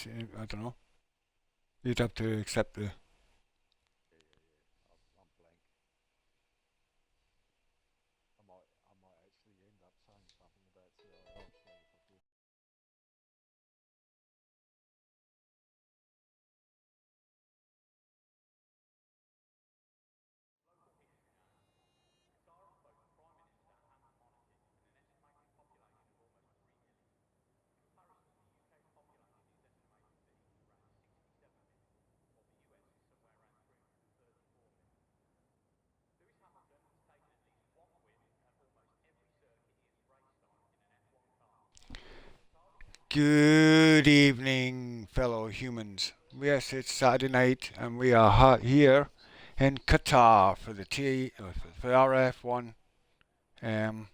I don't know. You'd have to accept the. Good evening, fellow humans. Yes, it's Saturday night, and we are here in Qatar for the for the RRF1 um,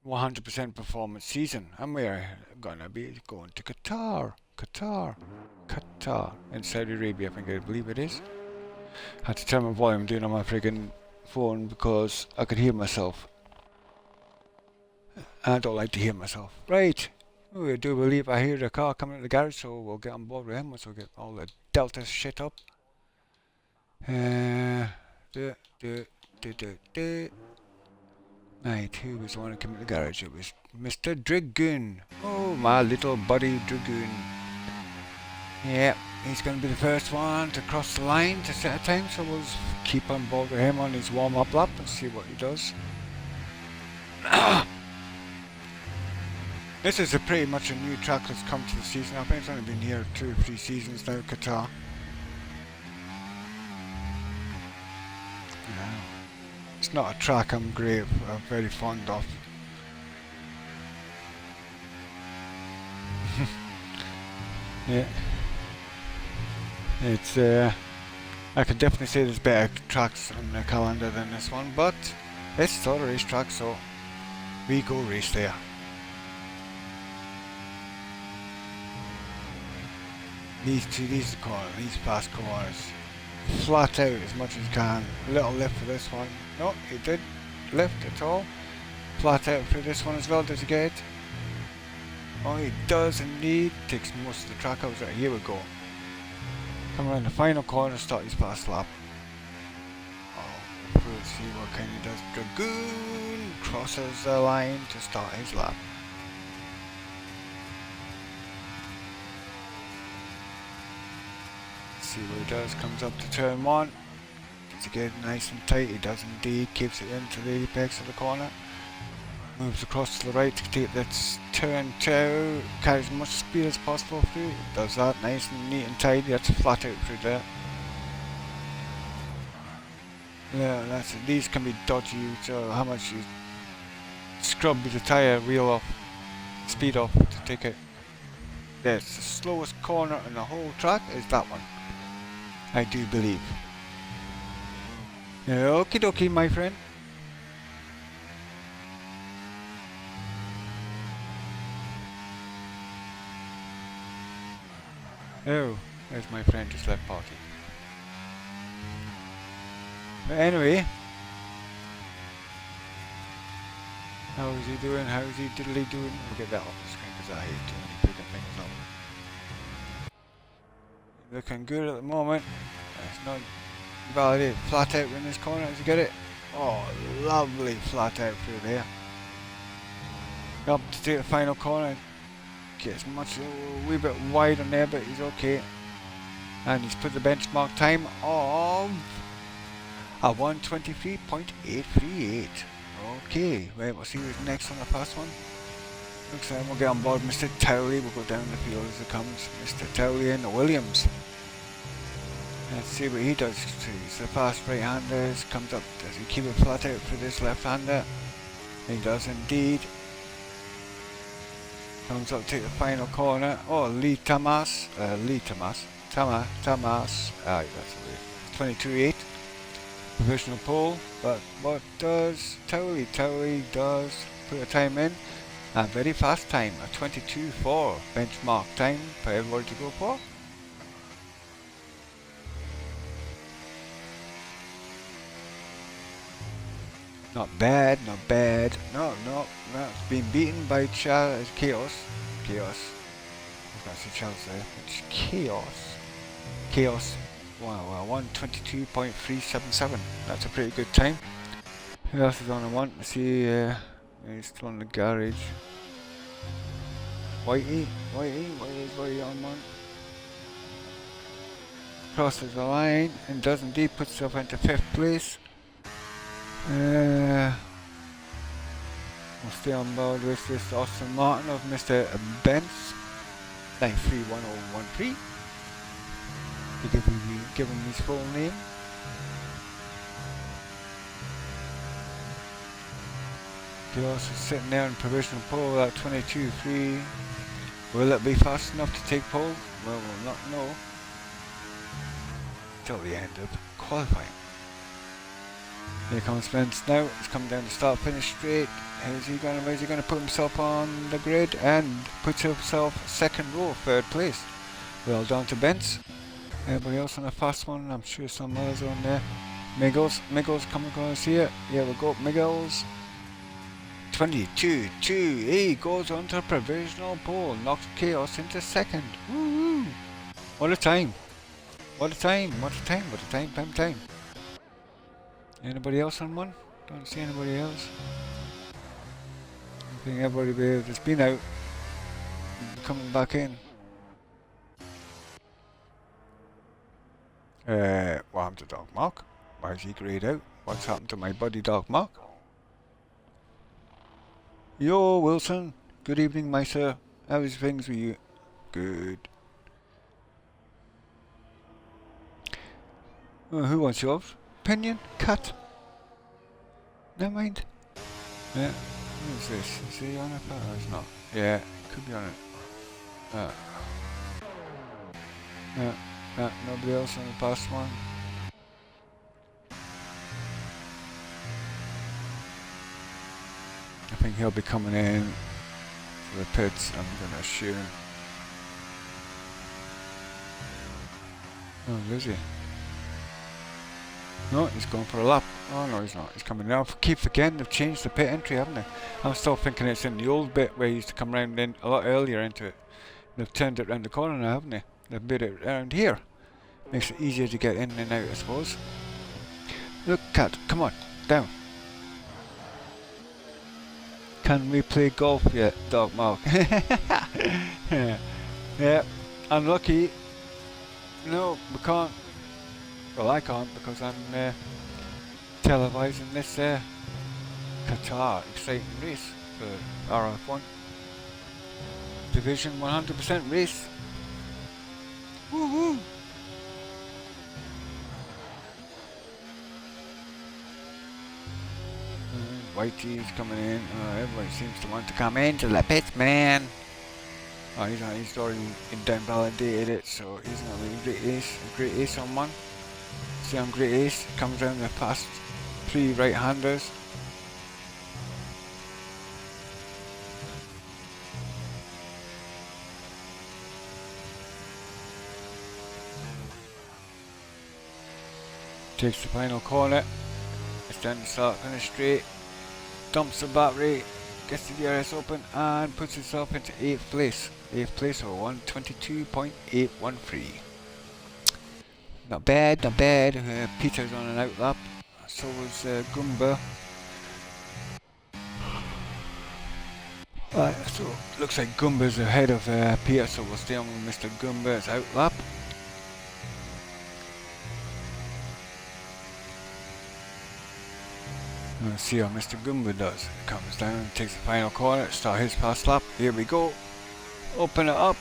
100% performance season, and we're gonna be going to Qatar, in Saudi Arabia. I believe it is. I had to turn my volume down on my friggin' phone because I could hear myself. I don't like to hear myself. Right. We do believe I hear the car coming to the garage, so we'll get on board with him once we get all the Delta shit up. Do, do, do. Right, who was the one who came to the garage? It was Mr. Dragoon. Oh, my little buddy Dragoon. Yeah, he's going to be the first one to cross the line to set a time, so we'll keep on board with him on his warm-up lap and see what he does. This is pretty much a new track that's come to the season. I think it's only been here 2 or 3 seasons now, Qatar. Yeah. It's not a track I'm very fond of. Yeah. It's I could definitely say there's better tracks on the calendar than this one, but it's still a racetrack, so we go race there. These fast corners, flat out as much as you can. A little lift for this one. No, he did lift at all. Flat out for this one as well. Does he get it? Oh, he does indeed. Takes most of the track out. Right, here we go. Come around the final corner, start his fast lap. Oh, let's see what kind he does. Dragoon crosses the line to start his lap. See what he does. Comes up to turn 1. Gets it get nice and tight. He does indeed. Keeps it into the apex of the corner. Moves across to the right to take that turn 2. Carries as much speed as possible through. Does that nice and neat and tidy. That's flat out through there. Yeah, that's it. These can be dodgy. So how much you scrub the tyre wheel off, speed off to take it. That's the slowest corner in the whole track is that one. I do believe. Okie dokie, my friend. Oh, there's my friend just left party. But anyway, how is he doing? How is he diddly doing? We'll get that off the screen because I hate too many picking things up. Looking good at the moment. It's not validated. Flat out in this corner. Did you get it? Oh, lovely flat out through there. Up to take the final corner. Gets much a wee bit wide on there, but he's okay. And he's put the benchmark time of a 1:23.838. Okay, right, we'll see who's next on the first one. Looks like we'll get on board Mr. Towley. We'll go down the field as it comes. Mr. Towley and Williams. Let's see what he does. He's the fast right-hander. Comes up. Does he keep it flat out for this left-hander? He does indeed. Comes up to take the final corner. Oh, Tamas. Tamas. Ah, that's weird. 22.8. Provisional pole. But what does Towley? Towley does put a time in. A very fast time. A 22.4 benchmark time for everybody to go for. Not bad, not bad. No, it's been beaten by Chaos. Chaos. I was going to say Chelsea. It's Chaos. Chaos. Wow, 1:22.377. That's a pretty good time. Who else is on the one? See, he's still in the garage. Whitey on one. Crosses the line and does indeed put himself into 5th place. We'll stay on board with this Austin Martin of Mr. Benz. 931013. To give him his full name. Chaos is sitting there in provisional pole at 22.3. Will it be fast enough to take pole? Well, we'll not know till the end of qualifying. Here comes Spence now. He's coming down the start finish straight. Where's he going to put himself on the grid and puts himself 2nd row, 3rd place. Well done to Benz. Everybody else on a fast one. I'm sure some others on there. Miggles coming across here. Here we go, Miggles. 22.2. He goes onto provisional pole. Knocks Chaos into 2nd. Woo! What a time. What a time. Anybody else on one? Don't see anybody else. I think everybody that's been out coming back in. What happened to Dog Mark? Why is he greyed out? What's happened to my buddy Dog Mark? Yo, Wilson. Good evening, my sir. How's things with you? Good. Who wants yours? Opinion? Cut? Never mind. Yeah. Who is this? Is he on it? Oh, he's not. Yeah, could be on it. Nobody else on the past one. I think he'll be coming in for the pits, I'm gonna assume. Oh, is he? No, he's going for a lap. Oh no, he's not. He's coming now. Keep forgetting they've changed the pit entry, haven't they? I'm still thinking it's in the old bit where he used to come round in a lot earlier into it. They've turned it round the corner now, haven't they? They've made it around here. Makes it easier to get in and out, I suppose. Look, cat, come on, down. Can we play golf yet, Dog Mark? Yeah, unlucky. No, we can't. Well, I can't because I'm televising this Qatar exciting race for RRF1. Division 100% race. Woo-hoo! Whitey's coming in. Everybody seems to want to come into the pit, man. Oh, he's already invalidated it, so he's not really great ace on one. See, I'm great ace. Comes down the past 3 right-handers. Takes the final corner. It's down the start finish straight. Dumps the battery, gets the DRS open and puts himself into 8th place. 8th place or 1:22.813. Not bad, not bad. Peter's on an out lap. So was Goomba. Right, so looks like Goomba's ahead of Peter, so we'll stay on with Mr. Goomba's out lap. Let's see how Mr. Goomba does. Comes down, takes the final corner, start his fast lap. Here we go. Open it up.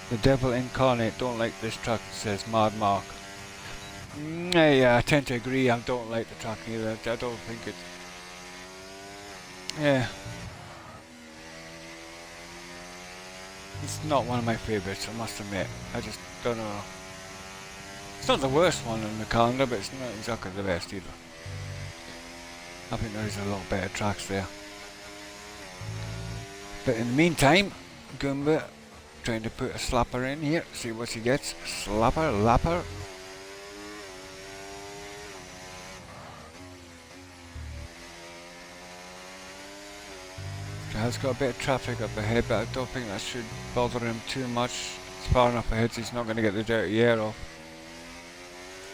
The devil incarnate don't like this track, says Mad Mark. Yeah, I tend to agree. I don't like the track either. I don't think it. Yeah. It's not one of my favourites, I must admit. I just don't know. It's not the worst one on the calendar, but it's not exactly the best either. I think there's a lot better tracks there. But in the meantime, Goomba trying to put a slapper in here, see what he gets. Slapper, lapper. has got a bit of traffic up ahead, but I don't think that should bother him too much. It's far enough ahead so he's not going to get the dirty air off.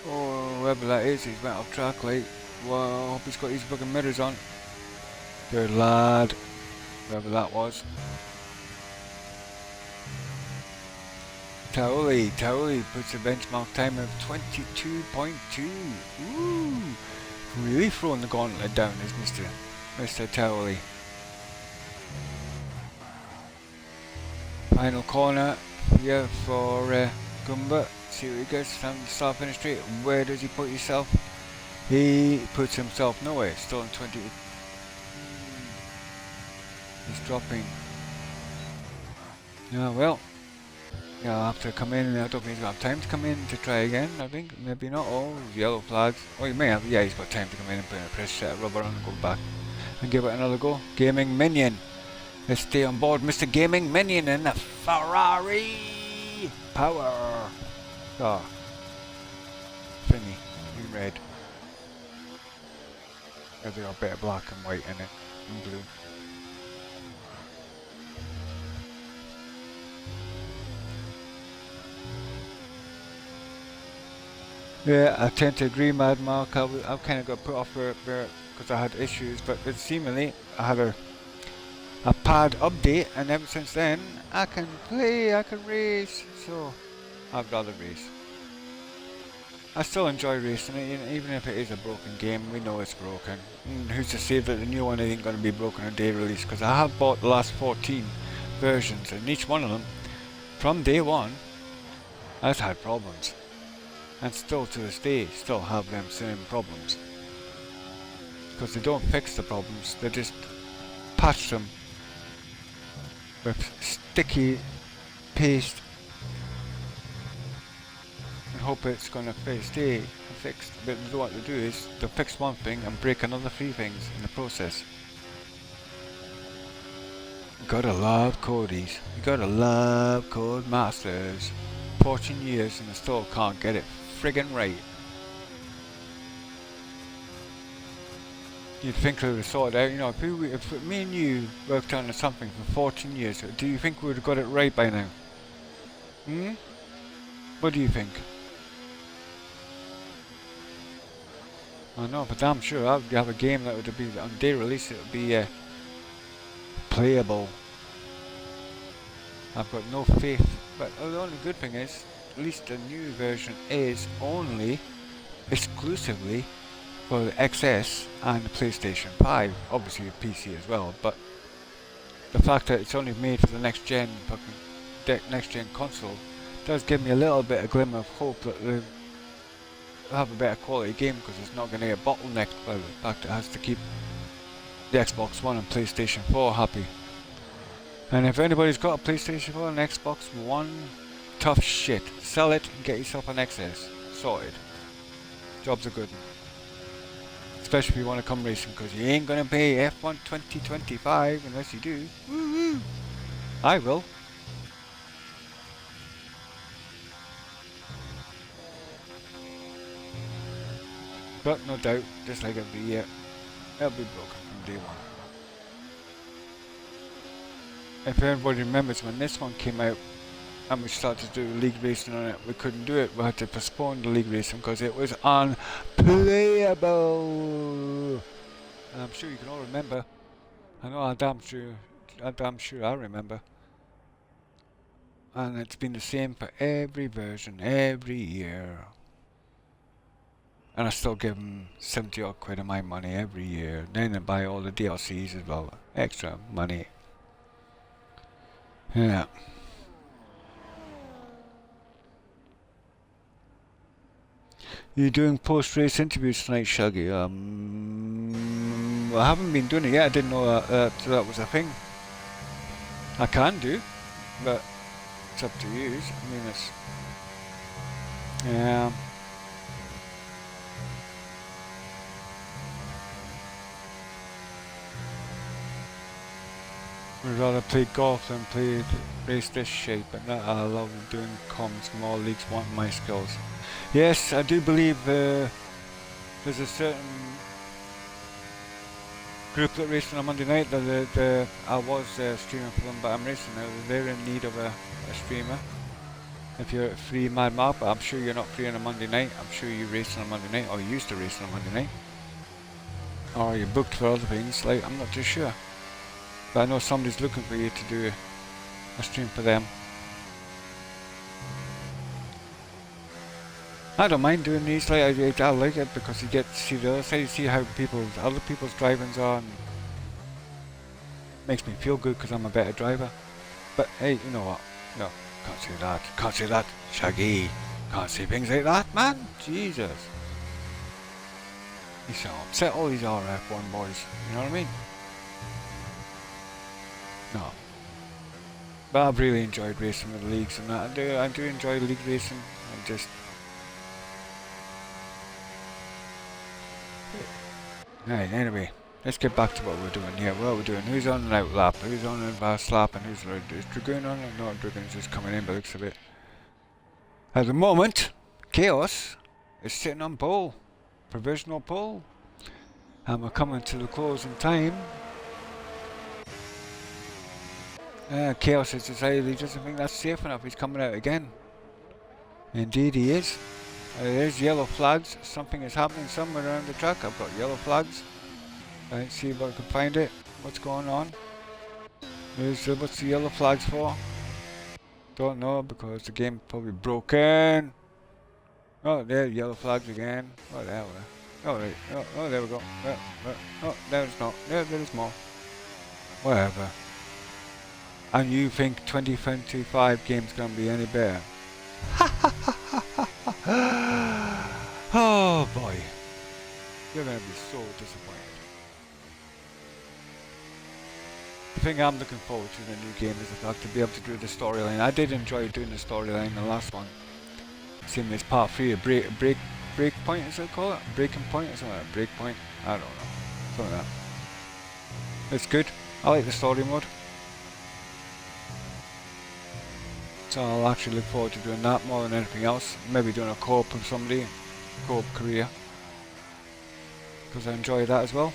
Oh, whoever that is, he's went off track late. Well, I hope he's got his fucking mirrors on. Good lad, whoever that was. Taoli puts a benchmark time of 22.2. Ooh, really throwing the gauntlet down is Mr. Taoli. Final corner here for Gumba. See what he gets from the start finish straight. Where does he put himself? He puts himself nowhere. Still in 20. He's dropping. Yeah, well. Yeah, I'll have to come in. I don't think he's got time to come in to try again. I think maybe not. Oh, yellow flags. Oh, he may have. Yeah, he's got time to come in and put in a fresh set of rubber on and go back and give it another go. Gaming Minion. Let's stay on board, Mr. Gaming Minion in the Ferrari power car thingy in red. There's a bit of black and white in it, and blue. Yeah, I tend to agree, Mad Mark. I kind of got put off for it because I had issues, but seemingly I had a pad update, and ever since then I can play, I can race, so I'd rather race. I still enjoy racing it, even if it is a broken game. We know it's broken. And who's to say that the new one isn't going to be broken on day release? Because I have bought the last 14 versions, and each one of them, from day one, has had problems. And still to this day, still have them same problems. Because they don't fix the problems, they just patch them with sticky paste and hope it's gonna stay fixed. But what they do is they'll fix one thing and break another 3 things in the process. You gotta love Codies. You gotta love Code Masters. 14 years and they still can't get it friggin' right. You'd think they would have sorted out, you know, if me and you worked on something for 14 years, do you think we would have got it right by now? Hmm? What do you think? I know, but I'm sure I would have a game that would be, on day release, it would be playable. I've got no faith, but the only good thing is, at least the new version is only exclusively for the XS and the PlayStation 5, obviously the PC as well, but the fact that it's only made for the next gen console does give me a little bit of glimmer of hope that they'll have a better quality game, because it's not going to get bottlenecked by the fact it has to keep the Xbox One and PlayStation 4 happy. And if anybody's got a PlayStation 4 and Xbox One, tough shit. Sell it and get yourself an XS. Sorted. Job's a good one. Especially if you want to come racing, because you ain't going to pay F1 2025 unless you do. Woo-woo. I will. But no doubt, just like every year, it'll be broken from day one. If everybody remembers when this one came out and we started to do league racing on it, we couldn't do it. We had to postpone the league racing because it was unplayable. And I'm sure you can all remember. I know I'm damn sure I remember. And it's been the same for every version, every year. And I still give them 70 odd quid of my money every year. Then I buy all the DLCs as well. Extra money. Yeah. You're doing post-race interviews tonight, Shaggy? I haven't been doing it yet. I didn't know that was a thing. I can do, but it's up to you. I mean, it's... Yeah. I'd rather play golf than race this shape, but I love doing comms from all leagues wanting my skills. Yes, I do believe there's a certain group that racing on Monday night. I was streaming for them, but I'm racing now. They're in need of a streamer. If you're free, Mad Mark, but I'm sure you're not free on a Monday night. I'm sure you're racing on Monday night, or you used to race on Monday night. Or you're booked for other things, like, I'm not too sure. But I know somebody's looking for you to do a stream for them. I don't mind doing these, like, I like it because you get to see the other side, you see how other people's drivings are, and makes me feel good because I'm a better driver. But hey, you know what? No, can't say that. Can't say that, Shaggy. Can't say things like that, man. Jesus. You so upset all these RRF1 boys. You know what I mean? No. But I've really enjoyed racing with the leagues and that. I do enjoy league racing. And just. Right, anyway. Let's get back to what we're doing here. What we're doing, who's on an out lap, who's on an fast lap, and who's is Dragoon on it? No, Dragoon's just coming in by the looks of it. At the moment, Chaos is sitting on pole, provisional pole, and we're coming to the closing time. Chaos has decided he doesn't think that's safe enough, he's coming out again. Indeed he is. There's yellow flags, something is happening somewhere around the track. I've got yellow flags. Right, see if I can find it. What's going on? What's the yellow flags for? Don't know because the game probably broken. Oh, there, yellow flags again. What the hell? Oh, right. Oh, there we go. Oh, there's not. There's more. Whatever. And you think 2025 game's gonna be any better? Oh boy. You're gonna be so disappointed. The thing I'm looking forward to in the new game is the fact to be able to do the storyline. I did enjoy doing the storyline in the last one. Seeing this part 3, a break point, is it called? Breaking point or something like that? Break point? I don't know. Something like that. It's good. I like the story mode. So I'll actually look forward to doing that more than anything else. Maybe doing a co-op with somebody. Co-op career. Because I enjoy that as well.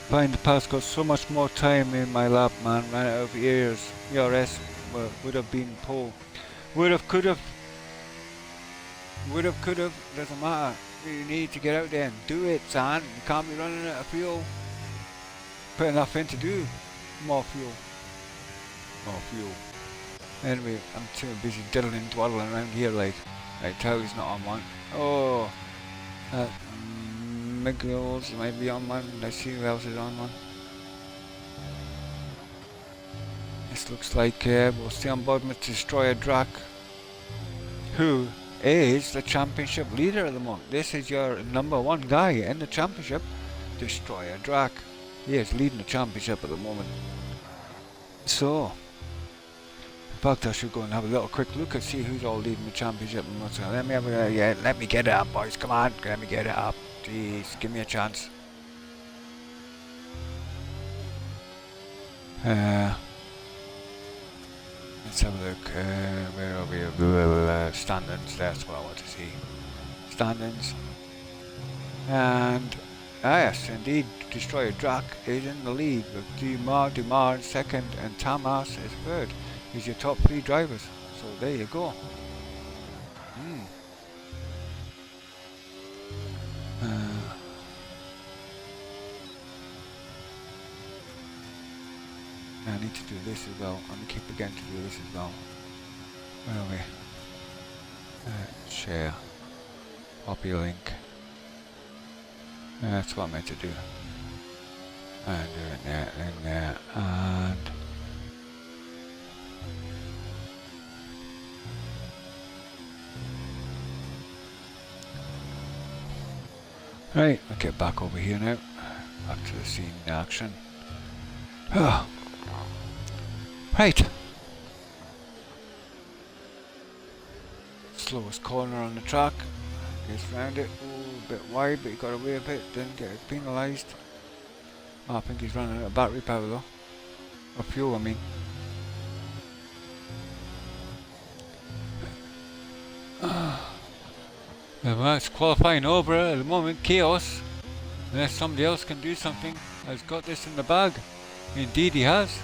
Find the past got so much more time in my lap, man. Ran out of ears. ERS would have been pole. Would have, could have. Would have, could have. Doesn't matter. You need to get out there and do it, son. You can't be running out of fuel. Put enough in to do more fuel. More fuel. Anyway, I'm too busy diddling, dwaddling around here like. Right, Towie's not on one. Oh. Miguel's might be on one. Let's see who else is on one. This looks like we'll stay on board with Destroyer Drac, who is the championship leader at the moment. This is your #1 guy in the championship, Destroyer Drac. He is leading the championship at the moment. So, in fact, I should go and have a little quick look and see who's all leading the championship and what's. Let me have a let me get it up, boys. Come on, let me get it up. Jeez, give me a chance. Let's have a look. Where are we? Standings. That's what I want to see. Standings. And yes, indeed, Destroyer Drac is in the lead with Dumar in second, and Tamas is third. He's your top 3 drivers. So there you go. I need to do this as well. I'm gonna keep forgetting to do this as well. Where are we? Share. Copy link. That's what I meant to do. And doing that and that and right, I'll get back over here now. Back to the scene in action. Oh. Right. Slowest corner on the track. Gets round it. A bit wide, but he got away a bit. Didn't get penalised. Oh, I think he's running out of battery power though. Or fuel, I mean. It's qualifying over at the moment. Chaos, unless somebody else can do something, has got this in the bag. Indeed he has.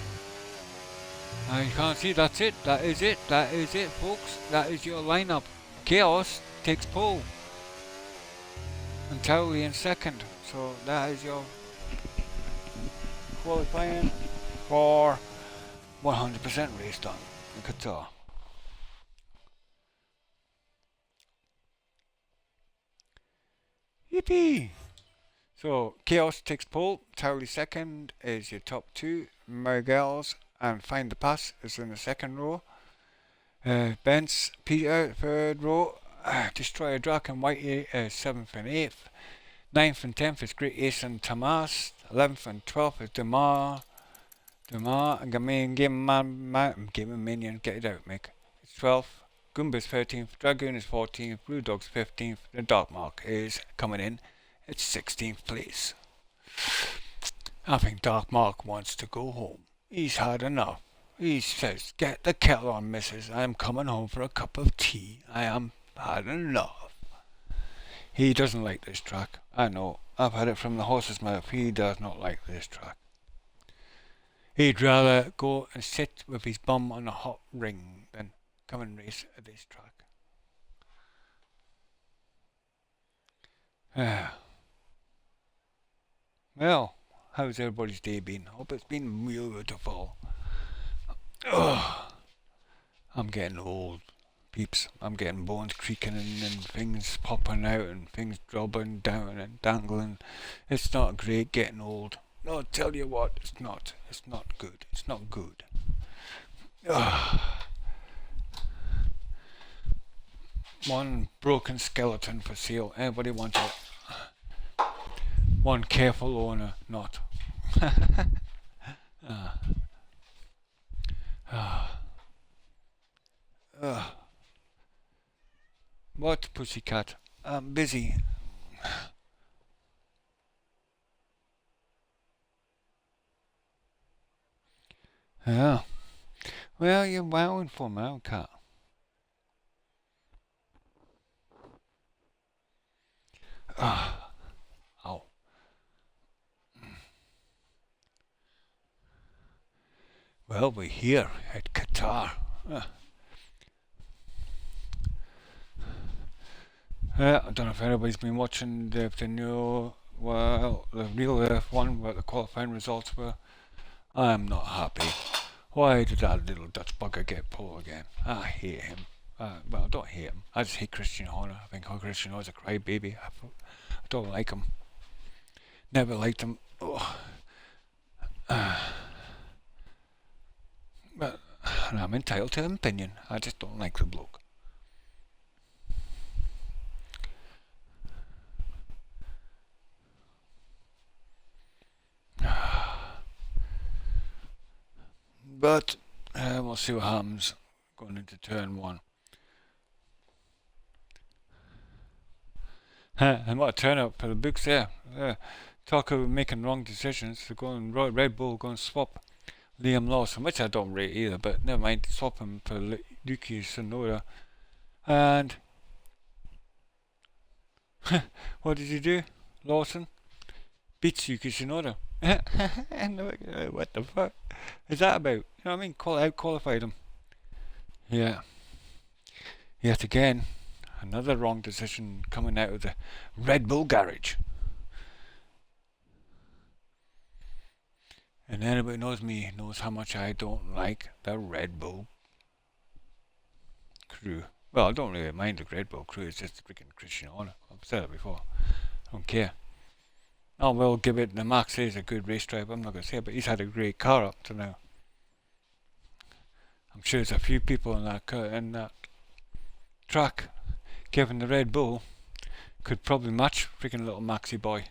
You can't see, that's it, that is it, folks. That is your lineup. Chaos takes pole. And Towley in second. So that is your qualifying for 100% race done in Qatar. Yippee! So Chaos takes pole, Towley second is your top two, Miguel's and Find the Pass is in the second row. Bence, Peter, third row, Destroyer Drac and Whitey is 7th and 8th. 9th and 10th is Great Ace and Tamas. 11th and 12th is Demar, and Game Minion, get it out, Mick. It's 12th. Goomba's 13th. Dragoon is 14th. Blue Dog's 15th. The Dark Mark is coming in. It's 16th place. I think Dark Mark wants to go home. He's had enough. He says, get the kettle on, missus. I am coming home for a cup of tea. I am had enough. He doesn't like this track. I know. I've had it from the horse's mouth. He does not like this track. He'd rather go and sit with his bum on a hot ring than come and race at this track. Well, how's everybody's day been? Hope it's been beautiful. I'm getting old, peeps. I'm getting bones creaking and things popping out and things dropping down and dangling. It's not great getting old. No, I'll tell you what, it's not. It's not good. It's not good. One broken skeleton for sale. Anybody want it? One careful owner, not. What, pussycat? I'm busy. Yeah. Well, you're wowing for me, cat. Ow. Well, we're here at Qatar. I don't know if anybody's been watching the new, well, the real RRF1, what the qualifying results were. I'm not happy. Why did that little Dutch bugger get pole again? I hate him. Well, I don't hate him. I just hate Christian Horner. I think Christian Horner's a crybaby. I don't like him. Never liked him. Oh. But I'm entitled to an opinion. I just don't like the bloke. But we'll see what happens going into turn one. And what a turnout for the books there. Talk about making wrong decisions. They're going Red Bull, going swap Liam Lawson, which I don't rate either, but never mind, swap him for Yuki Tsunoda. And what did he do? Lawson beats Yuki Tsunoda. What the fuck is that about? You know what I mean? Out-qualified him. Yeah. Yet again, another wrong decision coming out of the Red Bull garage. And anybody knows me knows how much I don't like the Red Bull crew. Well, I don't really mind the Red Bull crew, it's just freaking Christian Horner. I've said it before. I don't care. I will give it, the Max is a good race driver, I'm not going to say it, but he's had a great car up to now. I'm sure there's a few people in that track, given the Red Bull, could probably match freaking little Maxi boy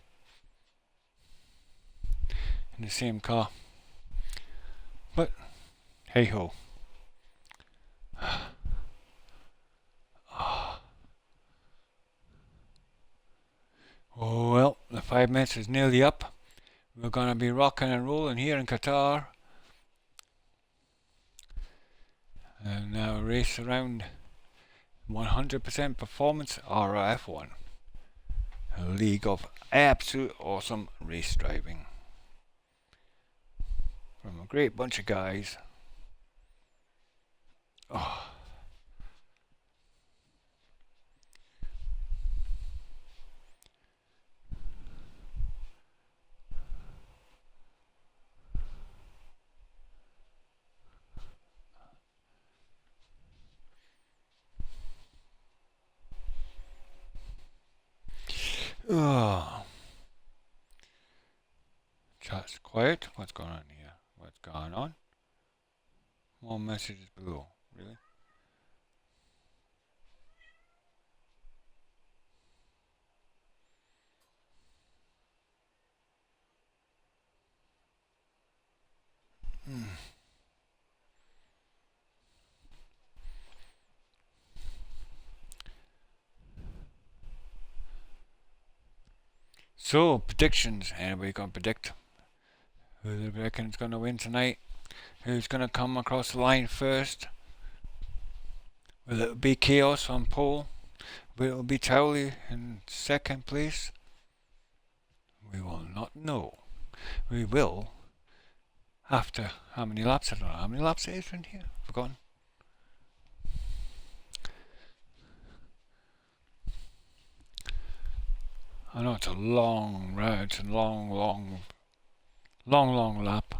in the same car. But hey ho. Oh well, the 5 minutes is nearly up. We're gonna be rocking and rolling here in Qatar. And now race around 100% performance RRF1. A league of absolute awesome race driving. From a great bunch of guys. Oh. Oh. Chat's quiet. What's going on here? What's going on? More messages below. Really? So, predictions. Anybody gonna predict who they reckon's gonna win tonight? Who's gonna come across the line first? Will it be Chaos on pole? Will it be Towley in second place? We will not know. We will after how many laps? I don't know how many laps it is in here. Forgotten. I know it's a long round. It's a long lap. Long lap.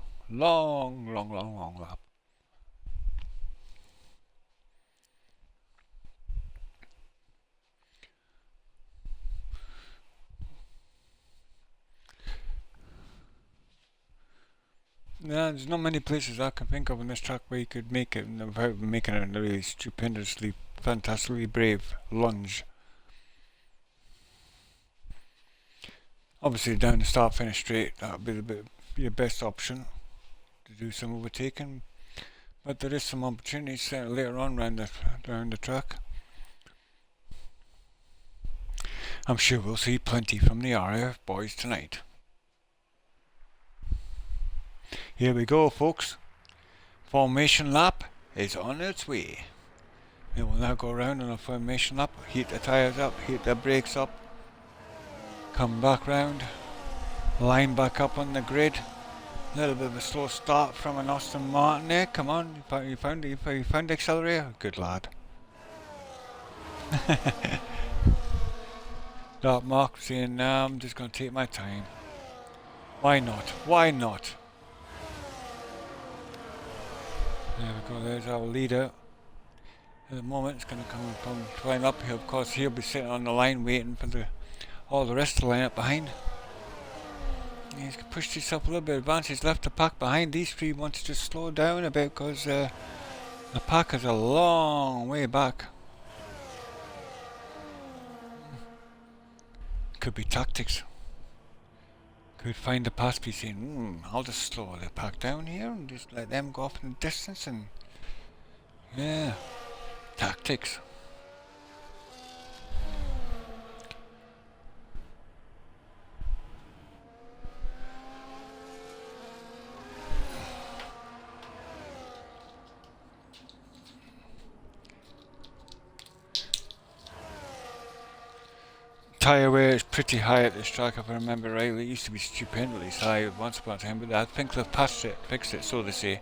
Yeah, there's not many places I can think of on this track where you could make it without making a really stupendously, fantastically brave lunge. Obviously down the start finish straight, that would be your best option to do some overtaking. But there is some opportunities later on around the track. I'm sure we'll see plenty from the RRF boys tonight. Here we go, folks. Formation lap is on its way. It will now go around on a formation lap, heat the tyres up, heat the brakes up, come back round, line back up on the grid. A little bit of a slow start from an Aston Martin there. Come on, you found the accelerator? Good lad. Dark Mark saying, nah, I'm just going to take my time. Why not? Why not? There we go, there's our leader. At the moment it's going to come climb up here. Of course he'll be sitting on the line waiting for all the rest of the line up behind. He's pushed himself a little bit advantage, left the pack behind. These three want to just slow down a bit because the pack is a long way back. Could be tactics. Could find the pass piece saying, I'll just slow the pack down here and just let them go off in the distance and yeah, tactics. Tyre wear is pretty high at this track if I remember rightly. It used to be stupendously high once upon a time, but I think they've patched it, fixed it, so they say.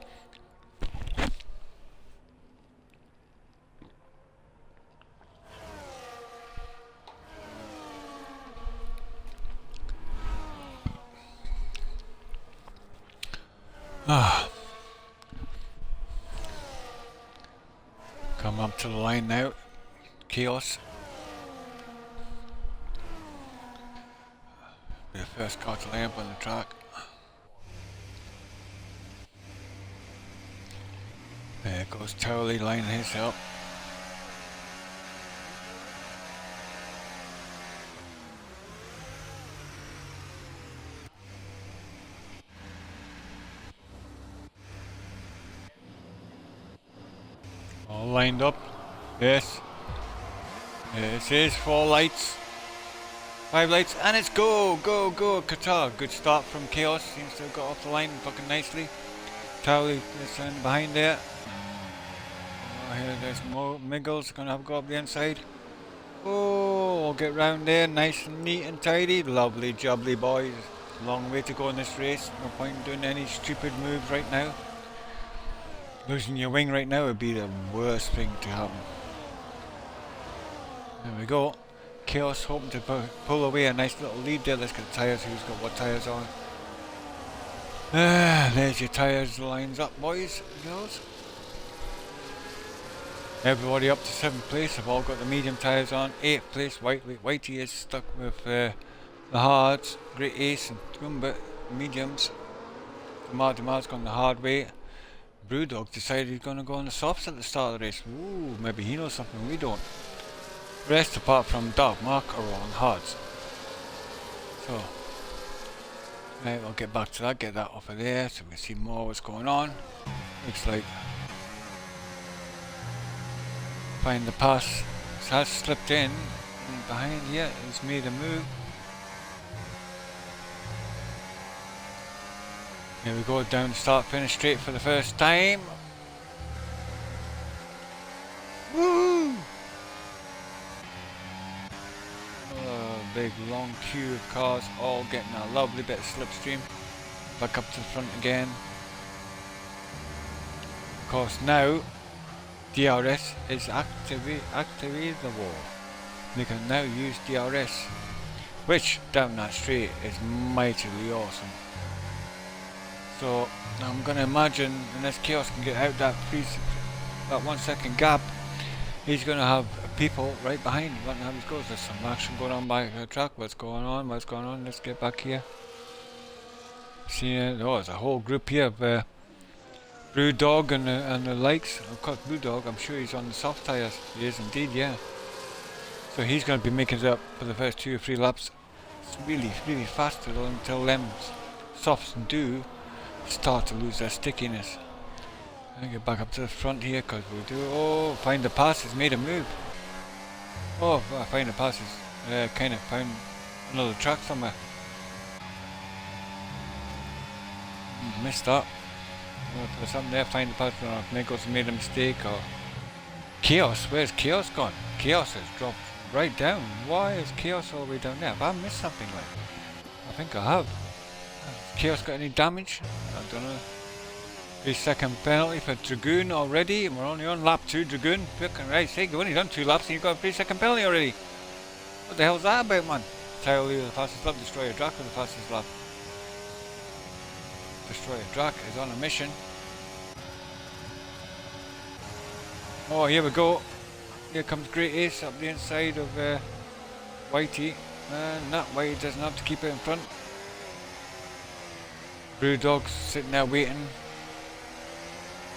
Come up to the line now. Chaos. The first car to line up on the track. There goes Towley lining his up. All lined up. Yes. This is 4 lights. 5 lights, and it's go Qatar. Good start from Chaos. Seems to have got off the line fucking nicely. Towley is behind there. Oh, here, there's more Miggles gonna have a go up the inside. Oh, we'll get round there, nice and neat and tidy. Lovely jubbly boys. Long way to go in this race. No point in doing any stupid moves right now. Losing your wing right now would be the worst thing to happen. There we go. Chaos hoping to pull away a nice little lead there. Let's get the tyres. Who's got what tyres on? There's your tyres lines up, boys and girls. Everybody up to 7th place have all got the medium tyres on. 8th place, Whitey is stuck with the hards. Great Ace and Goomba mediums. Demar's gone the hard way. Brewdog decided he's going to go on the softs at the start of the race. Ooh, maybe he knows something we don't. Rest apart from Dark Mark are on hards. So, right, we'll get back to that, get that off of there so we can see more what's going on. Looks like Find the Pass has slipped in and behind here. He's made a move. Here we go, down start finish straight for the first time. Woo! Big long queue of cars all getting a lovely bit of slipstream. Back up to the front again. Of course now DRS is activatable. They can now use DRS, which down that straight is mightily awesome. So I'm gonna imagine unless Chaos can get out that 1 second gap, he's gonna have people right behind him wanting to have his goals. There's some action going on by the track. What's going on? Let's get back here. See, there's a whole group here of Brewdog and the likes. Of course, Brewdog, I'm sure he's on the soft tyres. He is indeed, yeah. So he's going to be making it up for the first 2 or 3 laps. It's really fast until them softs do start to lose their stickiness. I'll get back up to the front here because we do. Oh, Find the Pass has made a move. Oh, Find the Pass has kind of found another track somewhere. Missed that. If there's something there, Find the Pass. I don't know if Nichols made a mistake or. Chaos, where's Chaos gone? Chaos has dropped right down. Why is Chaos all the way down there? Have I missed something like that? I think I have. Has Chaos got any damage? I don't know. 3-second penalty for Dragoon already, and we're only on lap 2. Dragoon, right, say, you've only done 2 laps and you've got a 3-second penalty already. What the hell's that about, man? Tire leader the fastest lap, Destroyer Drac with the fastest lap. Destroyer Drac is on a mission. Oh, here we go. Here comes Great Ace up the inside of Whitey. And that Whitey doesn't have to keep it in front. Brewdog's sitting there waiting.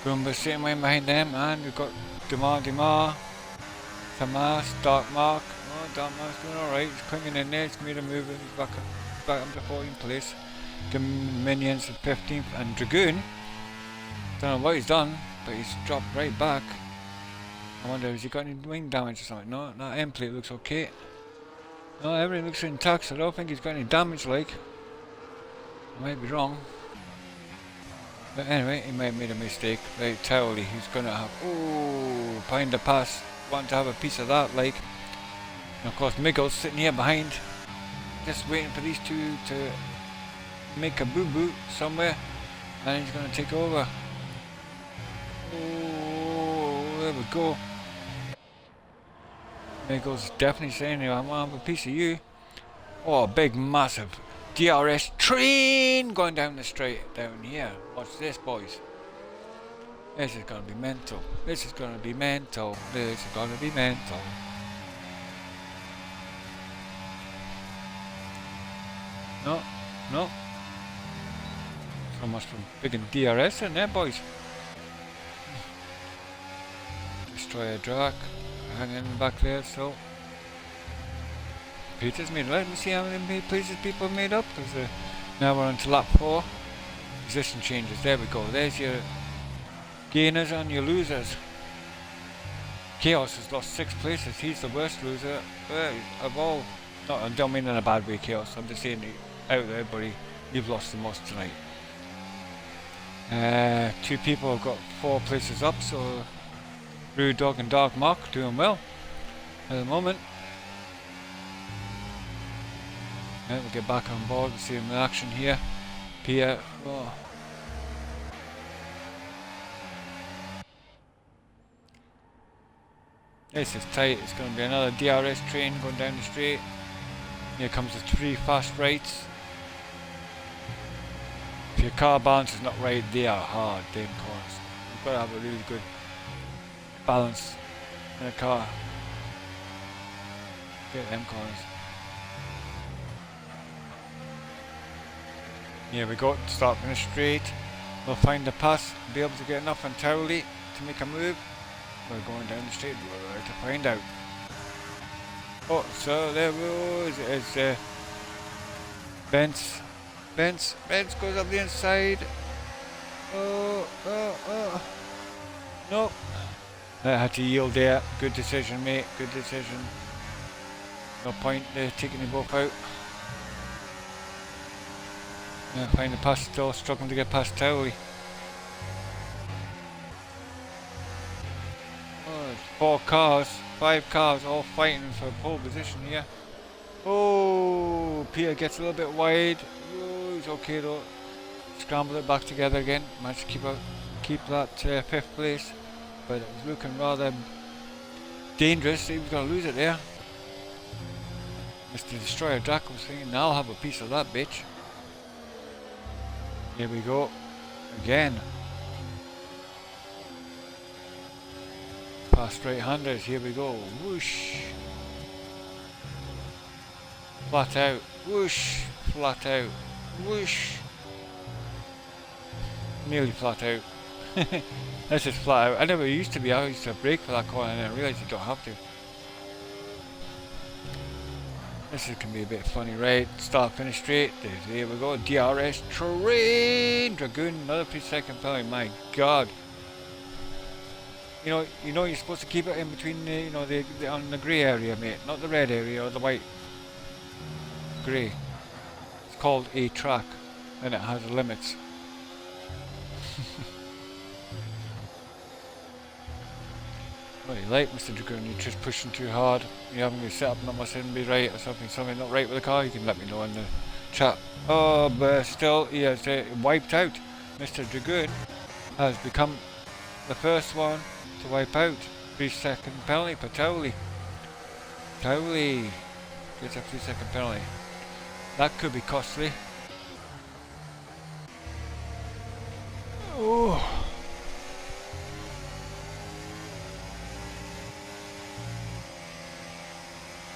Goomba's sitting way behind them, and we've got Demar, Thamas, Dark Mark. Oh, Dark Mark's doing alright. He's clinging in there. He's made a move. He's back up to 14th place. Dominions at 15th, and Dragoon. Don't know what he's done, but he's dropped right back. I wonder, has he got any wing damage or something? No, that end plate looks okay. No, everything looks intact, so I don't think he's got any damage, like. I might be wrong. But anyway, he might have made a mistake. Right, Towley, he's gonna have. Oh, Find the Pass. Want to have a piece of that, like. And of course, Miggles sitting here behind. Just waiting for these two to make a boo-boo somewhere. And he's gonna take over. Oh, there we go. Miggles is definitely saying, I want to have a piece of you. Oh, big, massive DRS train going down the straight down here. Watch this, boys. This is going to be mental. This is going to be mental. This is going to be mental. No. So much for big and DRS in there, boys. Destroyer Drac hanging back there, so Peter's made. Let me see how many places people have made up, because now we're on to lap 4. Position changes. There we go. There's your gainers and your losers. Chaos has lost 6 places. He's the worst loser of all. I don't mean in a bad way, Chaos. I'm just saying out there, buddy, you've lost the most tonight. 2 people have got 4 places up, so Rude Dog and Dark Mark doing well at the moment. Yeah, we'll get back on board and see him in action here. Pia. Oh. This is tight. It's going to be another DRS train going down the straight. Here comes the 3 fast rights. If your car balance is not right, they are hard, them corners. You've got to have a really good balance in a car. Get them corners. Here we go, start from the straight. We'll find the pass, be able to get enough on Towley to make a move. We're going down the straight, we're to find out. Oh, so there goes, it's Bence goes up the inside. Nope. That had to yield there. Good decision, mate, good decision. No point taking them both out. Yeah, find the pass, still struggling to get past Towley. Oh, there's 5 cars all fighting for pole position here. Oh, Pierre gets a little bit wide. Oh, he's okay though. Scramble it back together again. Managed to keep that 5th place, but it was looking rather dangerous. He was going to lose it there. Mr. Destroyer Draco was thinking, now I'll have a piece of that bitch. Here we go again. Past right-handers, here we go. Whoosh. Flat out. Whoosh. Flat out. Whoosh. Nearly flat out. This is flat out. I never used to be. I used to brake for that corner and then I realised you don't have to. This is going to be a bit funny, right? Start, finish straight. There we go. DRS train. Dragoon, another 3-second penalty. My God. You know, you're supposed to keep it in between the on the grey area, mate, not the red area or the white. Grey. It's called a track, and it has limits. What do you like, Mr. Dragoon? You're just pushing too hard. You're having your setup not must be right or something not right with the car. You can let me know in the chat. Oh, but still, he has wiped out. Mr. Dragoon has become the first one to wipe out. 3-second penalty for Towley. Towley gets a 3-second penalty. That could be costly. Oh.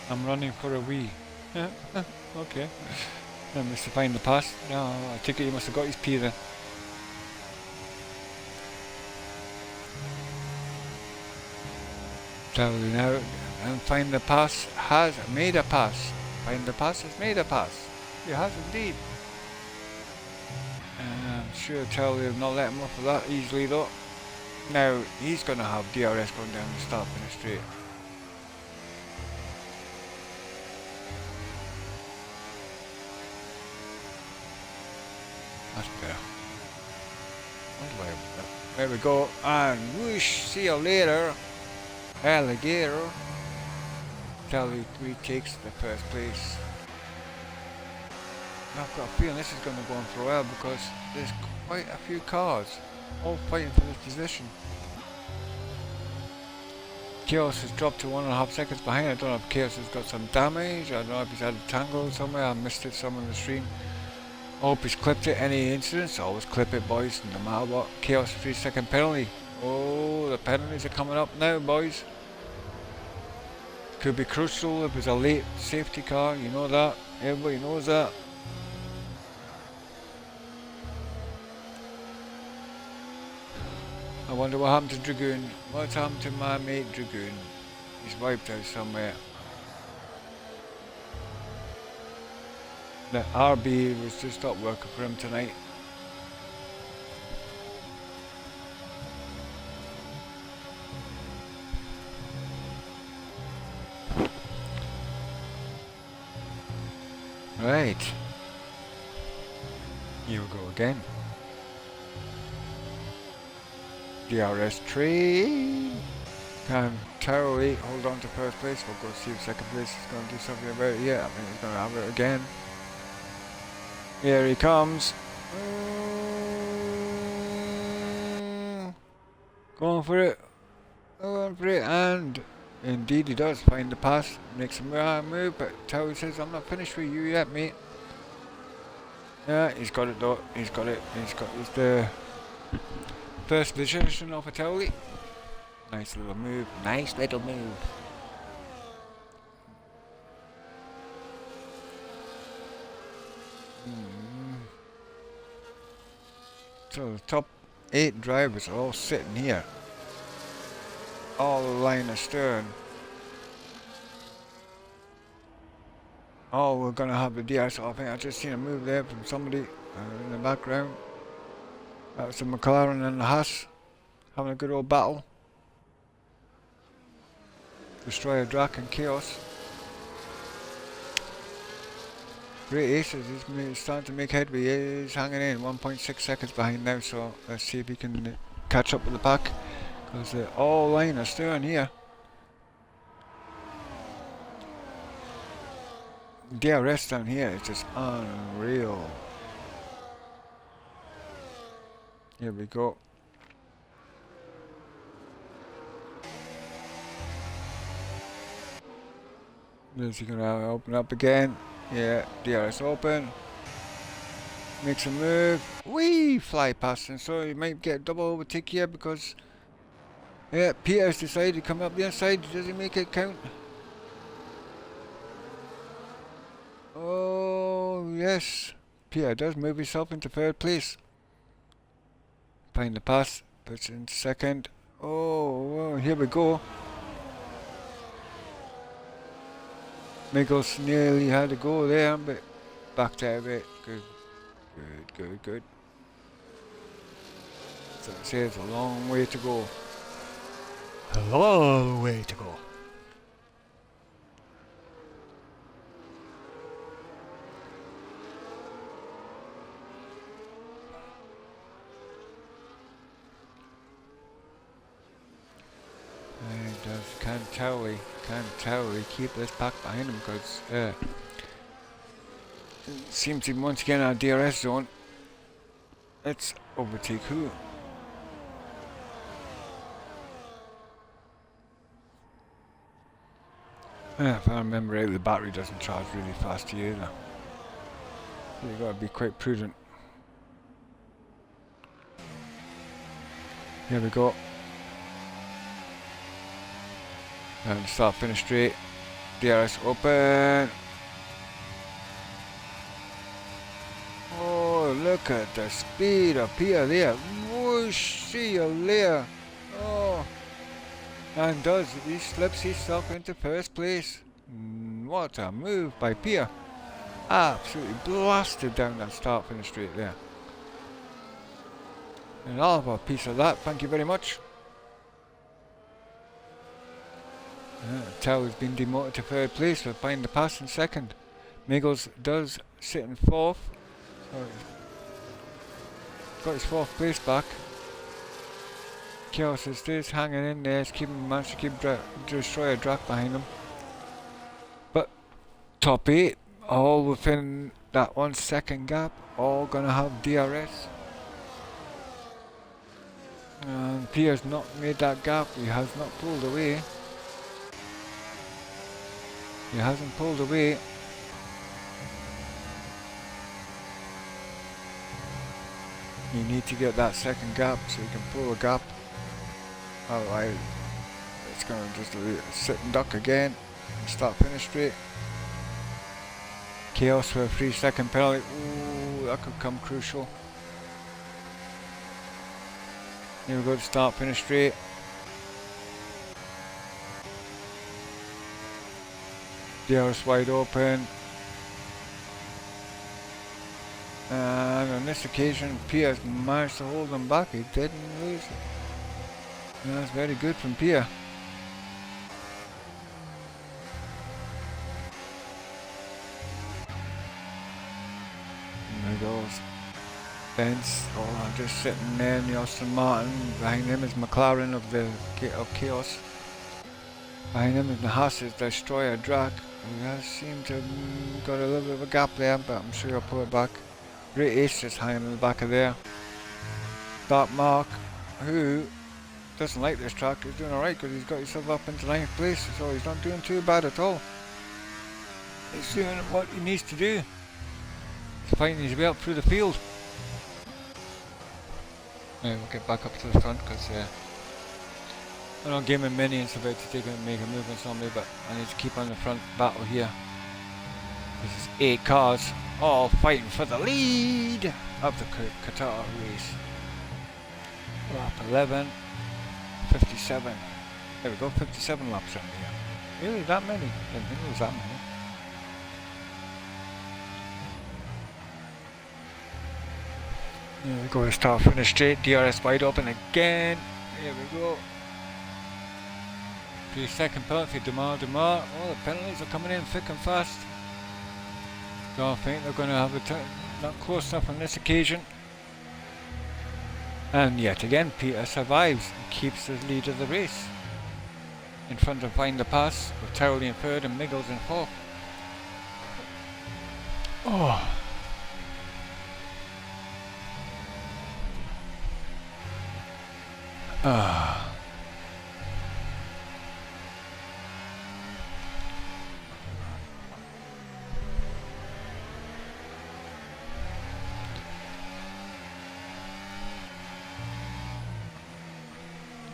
I'm running for a wee. Okay. I must have found the pass. No, I take it he must have got his P then. Towley now and find the pass has made a pass. Find the pass has made a pass. He has indeed. And I'm sure Towley will not let him off of that easily though. Now he's going to have DRS going down the start in the straight. That's better. There we go. And whoosh, see you later. Alligator. Towley retakes the first place. I've got a feeling this is going to go on for a while because there's quite a few cars all fighting for this position. Chaos has dropped to 1.5 seconds behind. I don't know if Chaos has got some damage. I don't know if he's had a tangle somewhere. I missed it somewhere in the stream. I hope he's clipped it. Any incidents, always clip it, boys, no matter what. Chaos 3-second penalty. Oh, the penalties are coming up now, boys. Could be crucial if it's a late safety car, you know that. Everybody knows that. I wonder what happened to Dragoon. What's happened to my mate Dragoon? He's wiped out somewhere. The RB was just not working for him tonight. Right. Here we go again. DRS train. Can Terry hold on to first place? We'll go see if second place is going to do something about it. Yeah, I think he's going to have it again. Here he comes. Going for it. Going for it. And indeed he does find the pass. Makes a move. But Terry says, I'm not finished with you yet, mate. Yeah, he's got it though. He's got it. He's the first position of a Terry. Nice little move. Nice little move. So the top 8 drivers are all sitting here. All the line astern. Oh, we're gonna have the DRS. I think I just seen a move there from somebody in the background. That was the McLaren and the Haas having a good old battle. Destroyer, Drac and Chaos. Great Aces is starting to make headway. He's hanging in 1.6 seconds behind now, so let's see if he can catch up with the pack. Because they're all line astern here. DRS down here is just unreal. Here we go. Is he gonna open up again? Yeah, DRS open. Makes a move. Wee! Fly past him, so he might get double overtake here because yeah, Peter's decided to come up the inside. Does he make it count? Oh yes, Peter does move himself into third place. Find the pass, puts in second. Oh, well, here we go. Miggles nearly had a go there, but backed out of it. Good. So it says a long way to go. A long way to go. And can't tell we keep this pack behind him because it seems to be once again our DRS zone. Let's overtake who? If I remember right, the battery doesn't charge really fast here either. So you gotta be quite prudent. Here we go. And start finish straight. DRS open. Oh, look at the speed of Pia there. Whoosh, see you later. Oh, and he slips himself into first place. What a move by Pia. Absolutely blasted down that start finish straight there. And I'll have a piece of that, thank you very much. Tow's been demoted to third place, we'll find the pass in second. Miggles does sit in fourth. So got his fourth place back. Chaos is still hanging in there, managed to keep Destroyer Drac behind him. But top 8, all within that 1 second gap, all gonna have DRS. And Pierre's not made that gap, he has not pulled away. He hasn't pulled away. You need to get that second gap so you can pull a gap. Otherwise, it's going to just sit and duck again and start finish straight. Chaos for a 3-second penalty. Ooh, that could come crucial. Here we go to start finish straight. DRS wide open. And on this occasion, Pia managed to hold him back. He didn't lose it. And that's very good from Pia. There goes Benz, just sitting there in the Aston Martin. Behind him is McLaren of Chaos. Behind him is the Haas's destroyer Drac, who has seemed to have got a little bit of a gap there, but I'm sure he'll pull it back. Great Ace just hanging in the back of there. Dark Mark, who doesn't like this track, is doing alright because he's got himself up into 9th place, so he's not doing too bad at all. He's doing what he needs to do. He's finding his way up through the field. Now we'll get back up to the front because I know Game and Minions about to make a movement on me, but I need to keep on the front battle here. This is 8 cars, all fighting for the lead of the Qatar race. Lap 11, 57. There we go, 57 laps around here. Really, that many? Didn't think it was that many. Here we go, start finish straight, DRS wide open again. Here we go. 3-second penalty, Demar. Oh, the penalties are coming in thick and fast. Don't think they're going to have a not close enough on this occasion. And yet again, Peter survives and keeps the lead of the race. In front of Find the Pass, with Terrell in third and Miggles in fourth. Oh. Ah.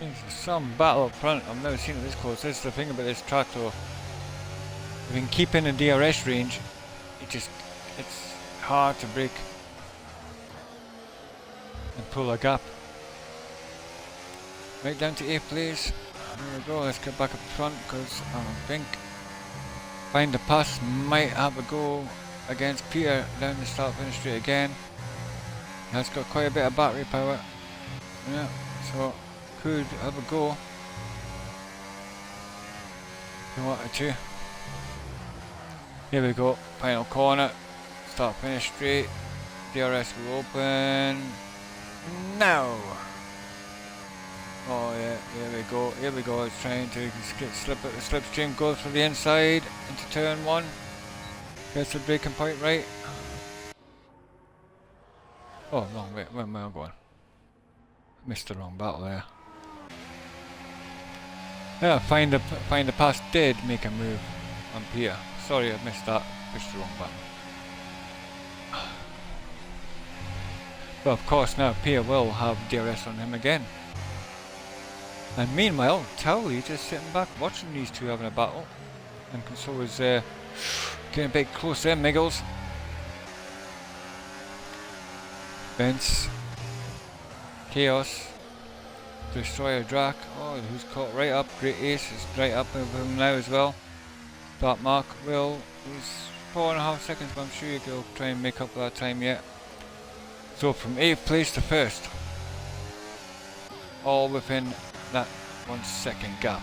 There's some battle up front. I've never seen it this close. This is the thing about this track though. If you can keep in a DRS range, it's hard to break and pull a gap. Right down to 8th place. There we go, let's get back up front because I think Find the Pass might have a go against Peter down the start finish straight again. He has got quite a bit of battery power. Yeah, so could have a go if you wanted to. Here we go, final corner, start finish straight, DRS will open now. Oh yeah, here we go, it's trying to slip at the slipstream, goes for the inside into turn 1, gets the braking point right. Oh no, wait, where am I going? Missed the wrong battle there. Yeah, Find the Pass did make a move on Pierre. Sorry I missed that, pushed the wrong button. But of course now Pierre will have DRS on him again. And meanwhile, Towley just sitting back watching these two having a battle. And so is getting a bit close there, Miggles. Vince. Chaos. Destroyer Drac. Oh, who's caught right up. Great Ace is right up with him now as well. Dark Mark will. He's 4.5 seconds, but I'm sure he'll try and make up for that time yet. So from 8th place to 1st. All within that 1 second gap.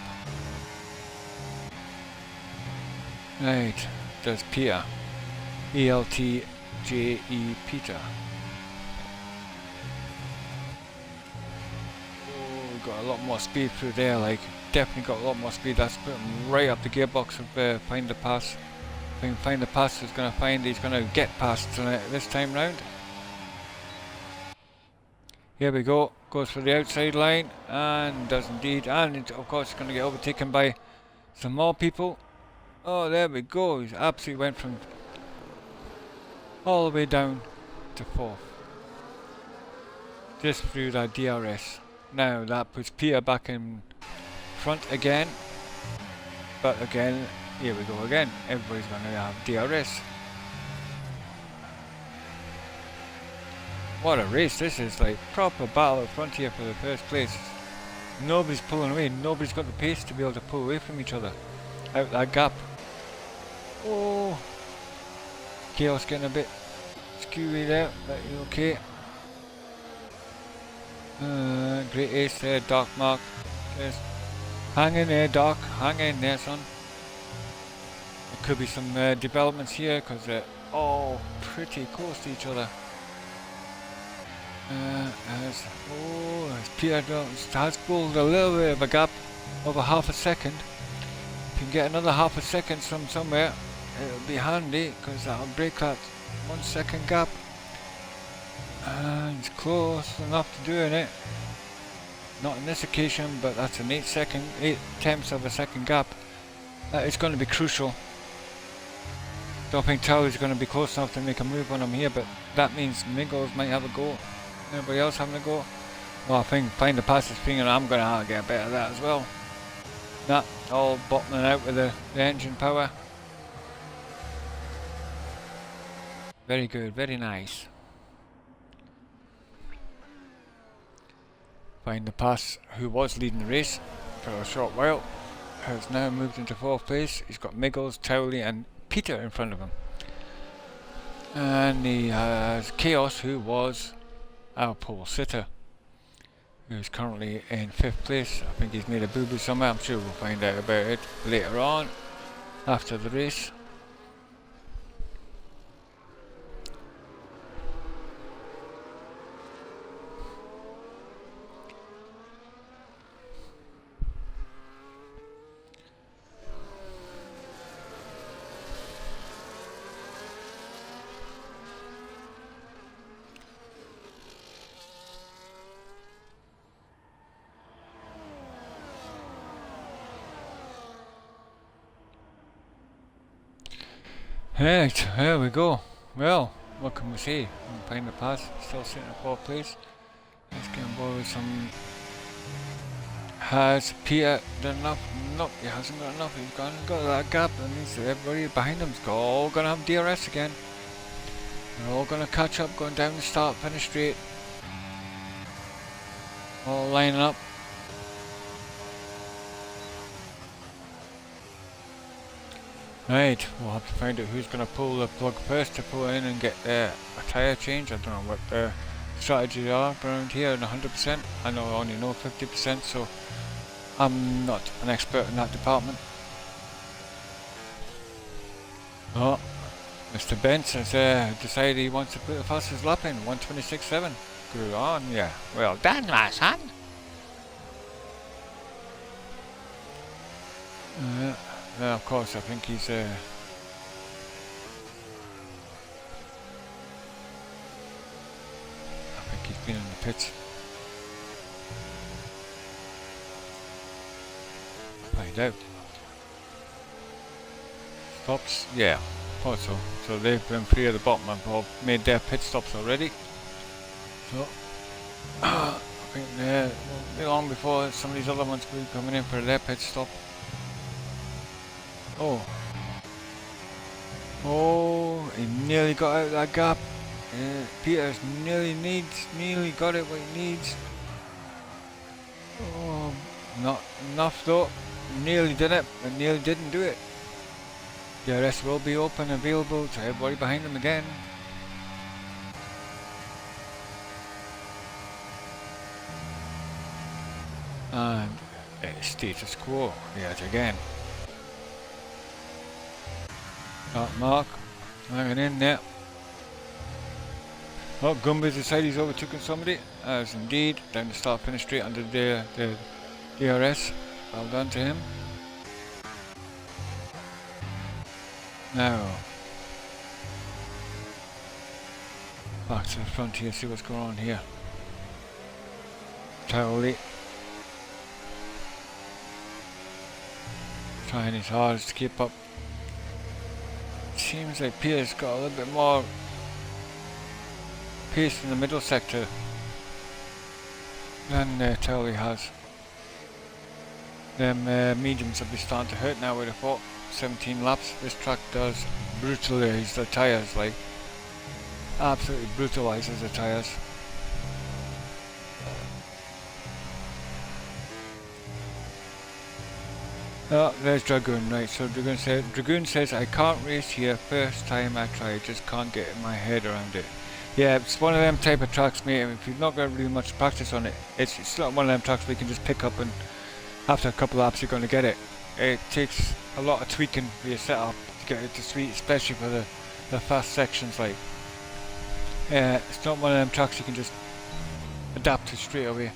Right, there's Peter. ELTJE Peter. Oh, we got a lot more speed through there, like definitely got a lot more speed. That's putting right up the gearbox of Find the Pass. I think Find the Pass is going to find he's going to get past tonight this time round. Here we go, goes for the outside line and does indeed, and of course it's going to get overtaken by some more people. Oh, there we go, he absolutely went from all the way down to 4th. Just through that DRS. Now that puts Peter back in front again. But again, here we go again, everybody's going to have DRS. What a race this is, like proper battle at front here for the first place. Nobody's pulling away, nobody's got the pace to be able to pull away from each other. Out that gap. Oh, Chaos getting a bit skewy there, but you're okay. Great Ace there, Dark Mark. Just hang in there, Dark, hang in there, son. There could be some developments here because they're all pretty close to each other. As Peter has pulled a little bit of a gap, over half a second. you can get another half a second from somewhere, it'll be handy, because that'll break that 1 second gap. And it's close enough to doing it. Not on this occasion, but that's an 8 tenths of a second gap. It's going to be crucial. Don't think Charlie's going to be close enough to make a move when I'm here, but that means Mingles might have a go. Anybody else having a go? Well, I think find the passes thing, and I'm going to have to get a bit of that as well. Nah, all bottoming out with the engine power. Very good, very nice. Find the pass who was leading the race for a short while. Has now moved into 4th place. He's got Miggles, Towley and Peter in front of him. And he has Chaos, who was our pole sitter, who's currently in 5th place. I think he's made a boo-boo somewhere. I'm sure we'll find out about it later on after the race. Right, there we go. Well, what can we say? Find the pass, still sitting in 4th place. Let's get on board with some. Has Peter done enough? Nope, he hasn't got enough. He's got that gap. That means that everybody behind him's all gonna have DRS again. They're all gonna catch up, going down the start, finish straight. All lining up. Right, we'll have to find out who's going to pull the plug first to pull in and get a tyre change. I don't know what the strategies are around here in 100%. I know I only know 50%, so I'm not an expert in that department. Oh, Mr. Benz has decided he wants to put the fastest lap in, 1:26.7. Good on, yeah. Well done, my son. Yeah, of course, I think he's I think he's been in the pits. Find out. Stops? Yeah, thought so. So they've been three at the bottom and have made their pit stops already. So I think won't be long before some of these other ones will be coming in for their pit stop. Oh, he nearly got out of that gap. Peter's nearly got it what he needs. Oh, not enough though. Nearly did it, but nearly didn't do it. The rest will be open and available to everybody behind him again. And it's status quo yet again. Mark, hanging in there. Oh, Gumby's decided he's overtaken somebody, as indeed, down the start finish straight under the DRS. Well done to him. Now, back to the front here, see what's going on here. Towley trying his hardest to keep up. Seems like Peter's got a little bit more pace in the middle sector than Towley has. Them mediums will be starting to hurt now, I would have thought. 17 laps. This track does brutalize the tyres, like absolutely brutalizes the tyres. Oh, there's Dragoon, right, so Dragoon says, I can't race here, first time I try, just can't get my head around it. Yeah, it's one of them type of tracks, mate, if you've not got really much practice on it, it's not one of them tracks where you can just pick up and after a couple of laps you're going to get it. It takes a lot of tweaking for your setup to get it to sweet, especially for the fast sections, like. It's not one of them tracks you can just adapt to straight away.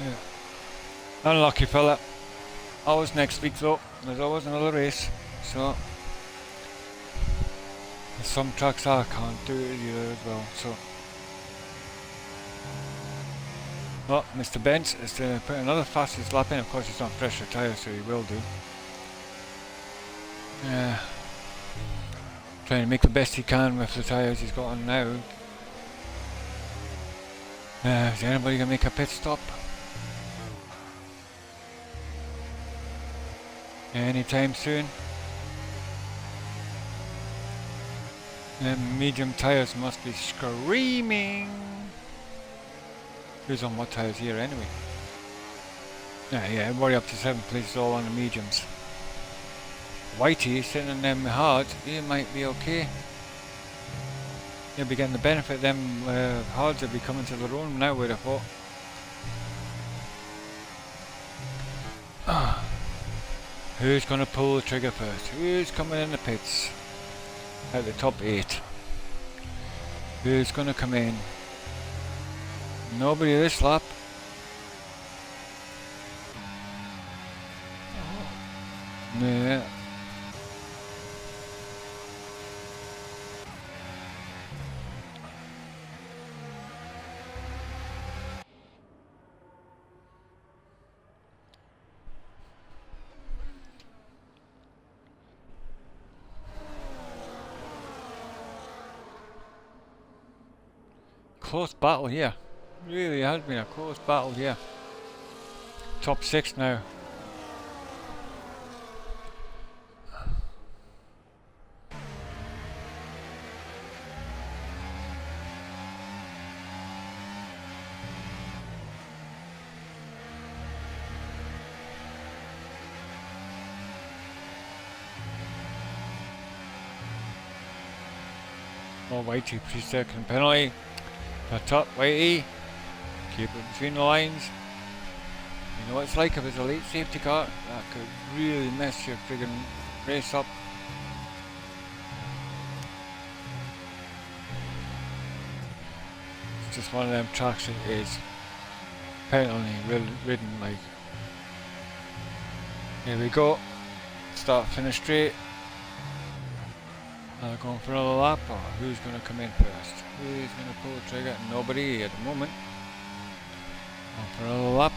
Yeah. Unlucky fella. always next week though. There's always another race. So there's some tracks I can't do it either as well. So well, Mr. Benz is to put another fastest lap in. Of course, he's on fresher tyres, so he will do. Trying to make the best he can with the tyres he's got on now. Is anybody gonna make a pit stop? Anytime soon? Medium tyres must be screaming. Who's on what tyres here anyway? Yeah, everybody up to 7th place is all on the mediums. Whitey sitting in them hards, he might be okay. He'll be getting the benefit. Them hards will be coming to their own now, would have thought. Who's gonna pull the trigger first? Who's coming in the pits? Out the top 8. Who's gonna come in? Nobody this lap. Yeah. Close battle here. Really has been a close battle here. Top 6 now. Oh, Whitey, 3-second penalty. That's up, Whitey. Keep it between the lines. You know what it's like if it's a late safety car. That could really mess your friggin' race up. It's just one of them tracks that is penalty ridden like. Here we go. Start, finish straight. Going for another lap, or who's going to come in first? Who's going to pull the trigger? Nobody at the moment. Going for another lap.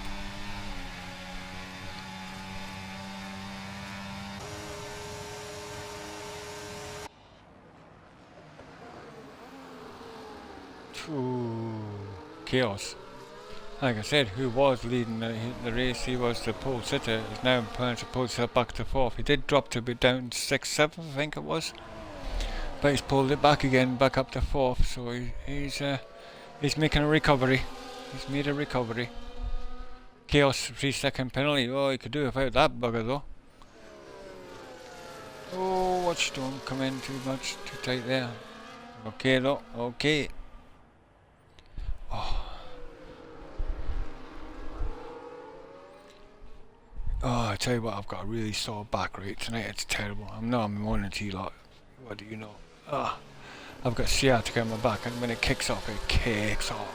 Ooh, chaos. Like I said, who was leading the race? He was the pole sitter. He's now planning to pull himself back to 4th. He did drop to be down 6th, 7th, I think it was. But he's pulled it back again, back up to 4th, so he's making a recovery. He's made a recovery. Chaos 3-second penalty. Oh, he could do without that bugger though. Oh, watch, don't come in too much, too tight there. Okay though, okay. Oh, I tell you what, I've got a really sore back right tonight. It's terrible. I'm moaning to you lot. What do you know? I've got sciatica in my back, and when it kicks off, it kicks off.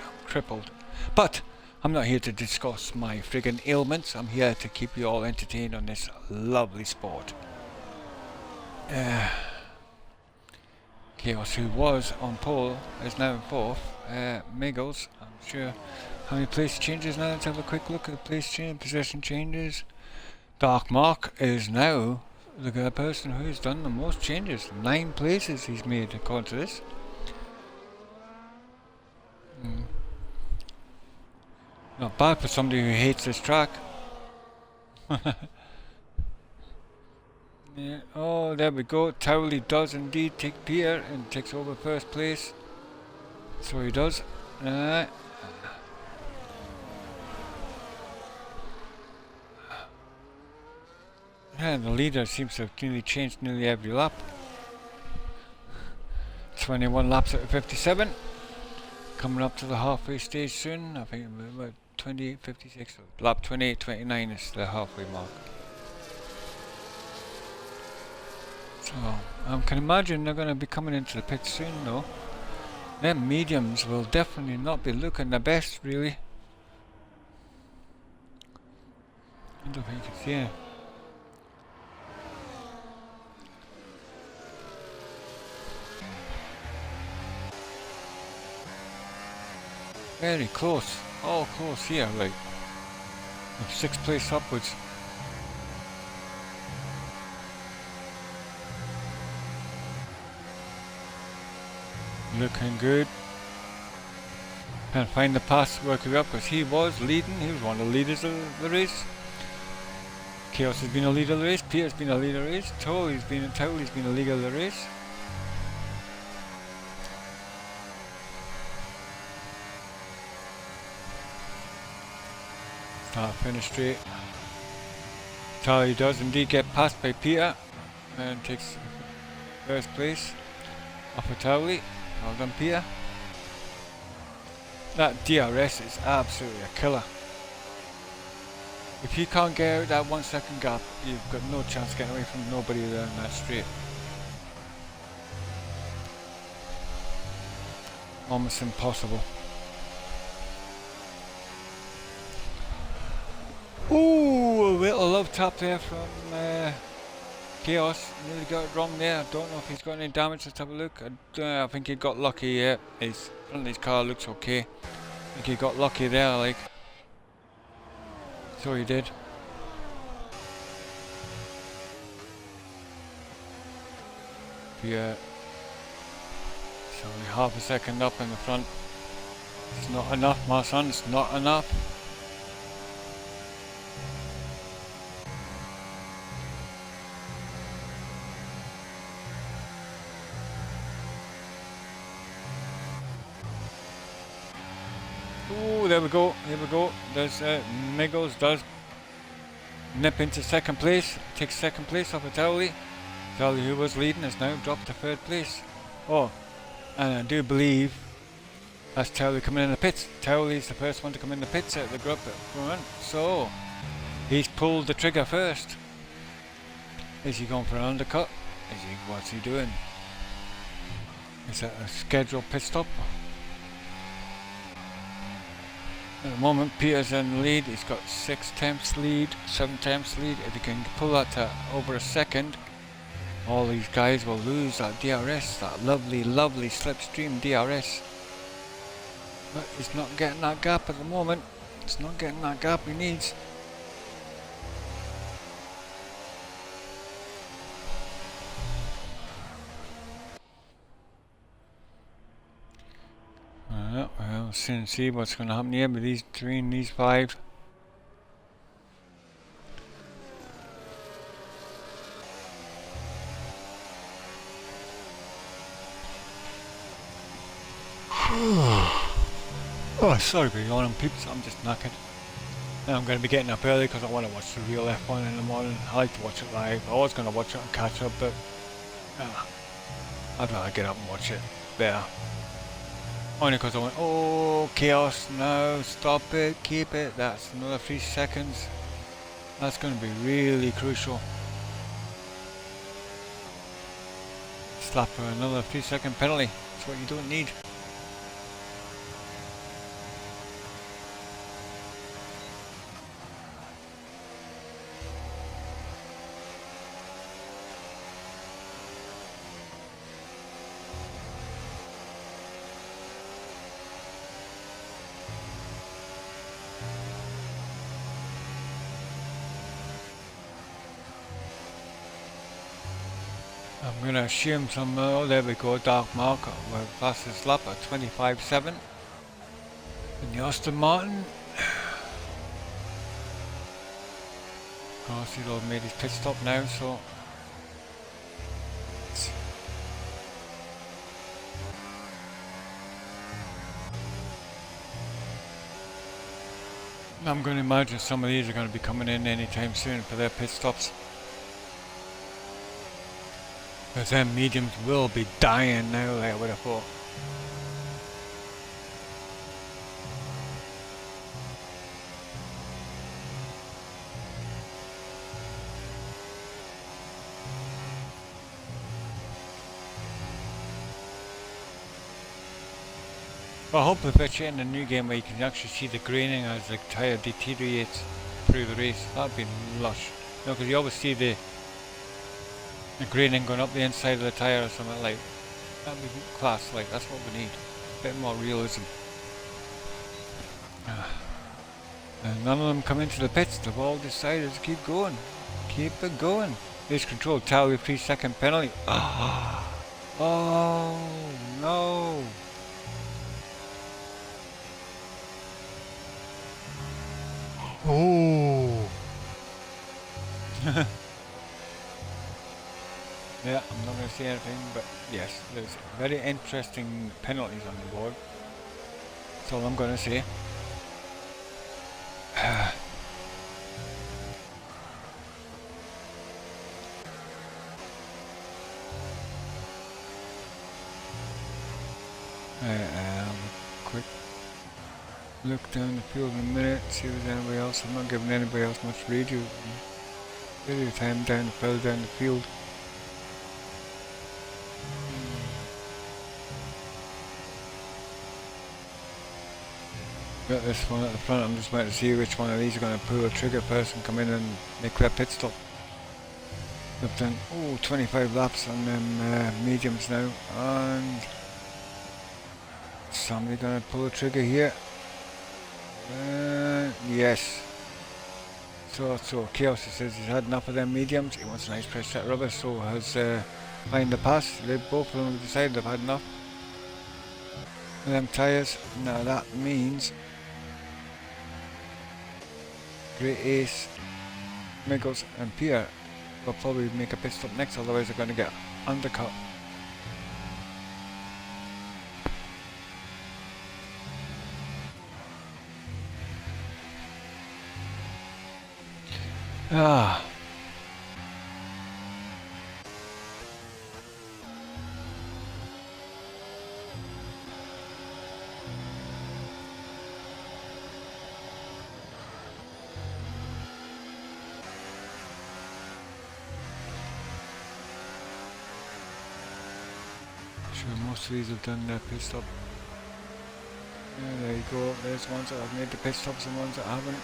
I'm crippled. But I'm not here to discuss my friggin' ailments. I'm here to keep you all entertained on this lovely sport. Chaos, who was on pole, is now in 4th. Miggles, I'm sure. How many place changes now? Let's have a quick look at the place change, position changes. Dark Mark is now the person who's done the most changes. 9 places he's made according to this. Not bad for somebody who hates this track. Yeah. Oh, there we go. Towley does indeed take Peter and takes over 1st place. So he does. Yeah, the leader seems to have nearly changed nearly every lap. 21 laps out of 57. Coming up to the halfway stage soon. I think about 28, 56. Lap 28, 29 is the halfway mark. So I can imagine they're going to be coming into the pits soon though. Them mediums will definitely not be looking the best really. I don't think you can see it. Very close. All close here, like 6th place upwards. Looking good. Can't find the pass working up because he was leading. He was one of the leaders of the race. Chaos has been a leader of the race. Peter's been a leader of the race. Towley's been a leader of the race. Start finish straight. Towley does indeed get passed by Peter and takes first place off of Towley. Well done, Peter. That DRS is absolutely a killer. If you can't get out that 1 second gap, you've got no chance getting away from nobody there in that straight. Almost impossible. Ooh, a little love tap there from Chaos. Nearly got it wrong there. I don't know if he's got any damage. Let's have a look. I think he got lucky. Yeah, his front of his car looks okay. I think he got lucky there, like. So he did. Yeah. It's only half a second up in the front. It's not enough, my son. It's not enough. Oh, there we go. Here we go. There's Miggles does nip into second place. Takes second place off of Towley. Towley, who was leading, has now dropped to third place. Oh, and I do believe that's Towley coming in the pits. Towley's the first one to come in the pits out of the group at front. So he's pulled the trigger first. Is he going for an undercut? What's he doing? Is that a scheduled pit stop? At the moment, Peter's in the lead. He's got 6 tenths lead, 7 tenths lead. If he can pull that to over a second, all these guys will lose that DRS, that lovely, lovely slipstream DRS. But he's not getting that gap at the moment. It's not getting that gap he needs. Well, soon see what's going to happen here with these 3 and these 5. Oh, sorry for yawning, peeps. I'm just knackered. Now I'm going to be getting up early because I want to watch the real F1 in the morning. I like to watch it live. I was going to watch it and catch up, but I'd rather get up and watch it better. Only because I went, oh, Chaos, no, stop it, keep it. That's another 3 seconds. That's going to be really crucial. Slap for another 3-second penalty. That's what you don't need. I'm going to assume some, oh there we go, dark mark, we're fastest lap at 25.7 in the Aston Martin. Of course he's all made his pit stop now, so I'm going to imagine some of these are going to be coming in anytime soon for their pit stops. Because them mediums will be dying now, like I would have thought. Well, I hope they put you in a new game where you can actually see the graining as the tyre deteriorates through the race. That'd be lush. You know, because you always see the graining going up the inside of the tyre or something like. That'd be class. Like that's what we need. A bit more realism. And none of them come into the pits. They've all decided to keep going. Keep it going. Race control, tally 3-second penalty. Oh no. Oh. Yeah, I'm not going to say anything, but yes, there's very interesting penalties on the board. That's all I'm going to say. Quick look down the field in a minute, see if there's anybody else. I'm not giving anybody else much radio time down the field. Got this one at the front. I'm just waiting to see which one of these are going to pull the trigger first and come in and make their pit stop. We've done 25 laps on them mediums now, and somebody going to pull the trigger here. Yes. So Chaos says he's had enough of them mediums. He wants a nice fresh set of rubber. So has Find the Pass. They both of them have decided they've had enough of them tyres. Now that means Great Ace, Miggles and Pierre will probably make a pit stop next, otherwise they're going to get undercut. Most of these have done their pit stop. Yeah, there you go. There's ones that have made the pit stops and ones that haven't.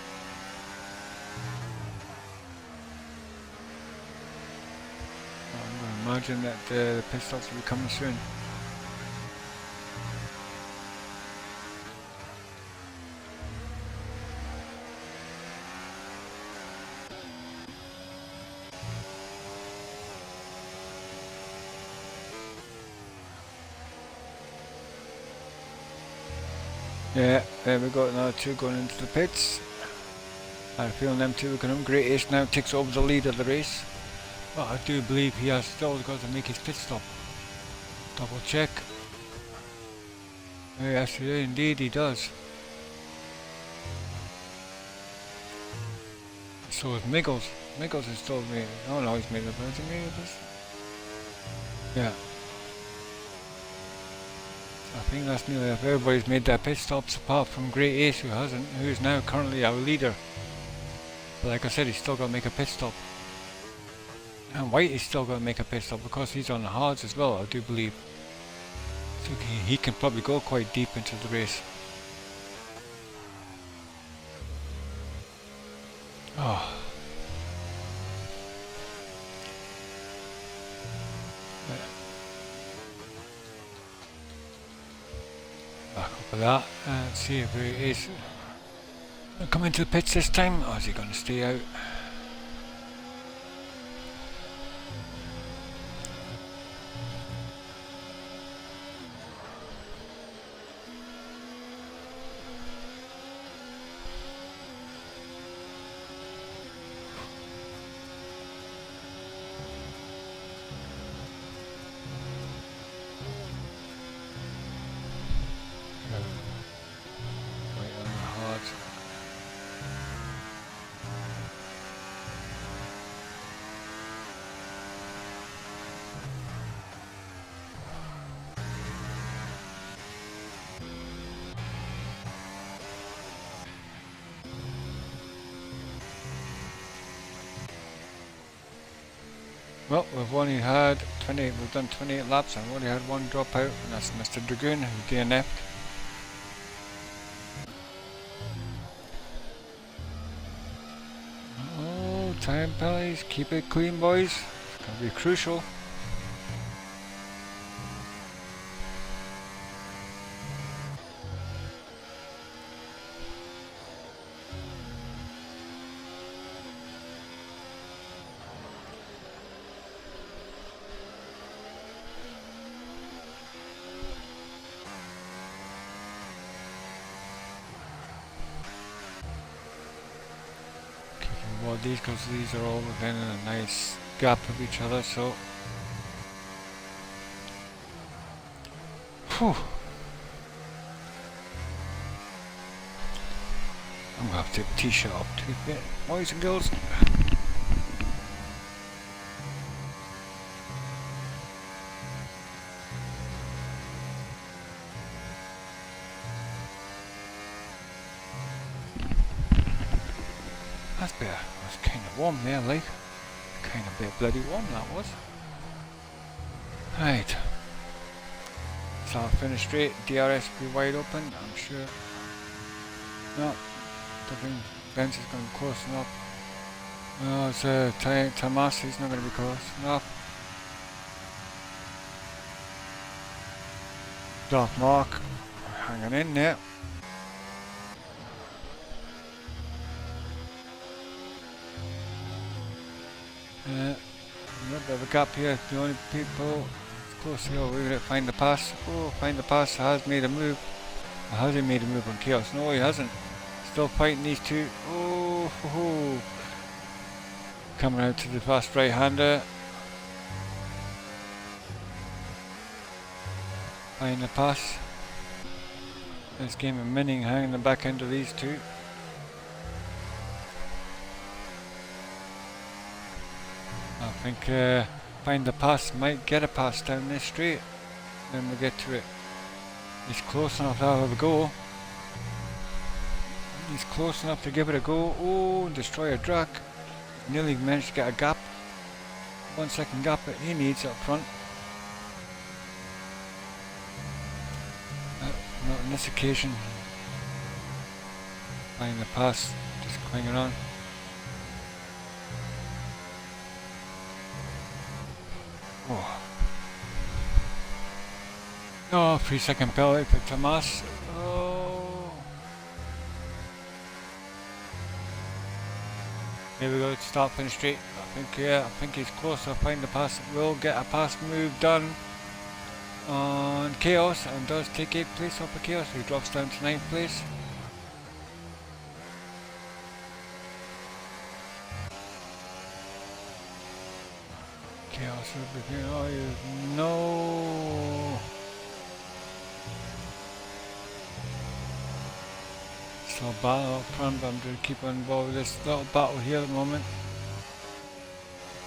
I'm going to imagine that the pit stops will be coming soon. Yeah, there we got another two going into the pits. I have a feeling them two are going to. Great Ace now takes over the lead of the race. But I do believe he has still got to make his pit stop. Double check. Yes, indeed he does. So is Miggles. Miggles is still made. Oh no, he's made the penalty. Yeah. I think that's nearly if everybody's made their pit stops apart from Great Ace, who hasn't, who is now currently our leader. But like I said, he's still got to make a pit stop. And White is still going to make a pit stop because he's on the hards as well, I do believe. So he can probably go quite deep into the race. Oh. Back up with that and see if Great Ace will come into the pits this time, or is he going to stay out? Well, we've only had we've done 28 laps and we've only had one drop out, and that's Mr. Dragoon, who DNF'd. time penalties. Keep it clean, boys. It's gonna be crucial. Well, these, because these are all within a nice gap of each other, so whew. I'm gonna have to take a t-shirt off to a bit, boys and girls. That's better. It was kind of warm there, like. Kind of bit bloody warm that was. Right. So I'll finish straight. DRS will be wide open, I'm sure. No. I think Benz is going to be close enough. No, it's Tomas, he's not going to be close enough. Dark Mark hanging in there. A bit of a gap here. The only people close here, we're going to find the pass. Oh, find the pass. Has made a move. Or has he made a move on Chaos? No, he hasn't. Still fighting these two. Oh, ho, ho. Coming out to the fast right-hander. Find the pass. This game of Minning hanging the back end of these two. I think find the pass, might get a pass down this straight. Then we'll get to it. He's close enough to have a go. He's close enough to give it a go. Oh, destroy a track. Nearly managed to get a gap. 1 second gap that he needs up front. Not on this occasion. Find the pass, just clinging on. Oh, 3 second penalty for Tomas. Oh. Here we go, start, finish straight. I think he's close to find the pass. Will get a pass move done on Chaos and does take 8th place off of Chaos. He drops down to 9th place. Chaos will be here. Oh, no. So battle up front, but I'm going to keep on involved with this little battle here at the moment.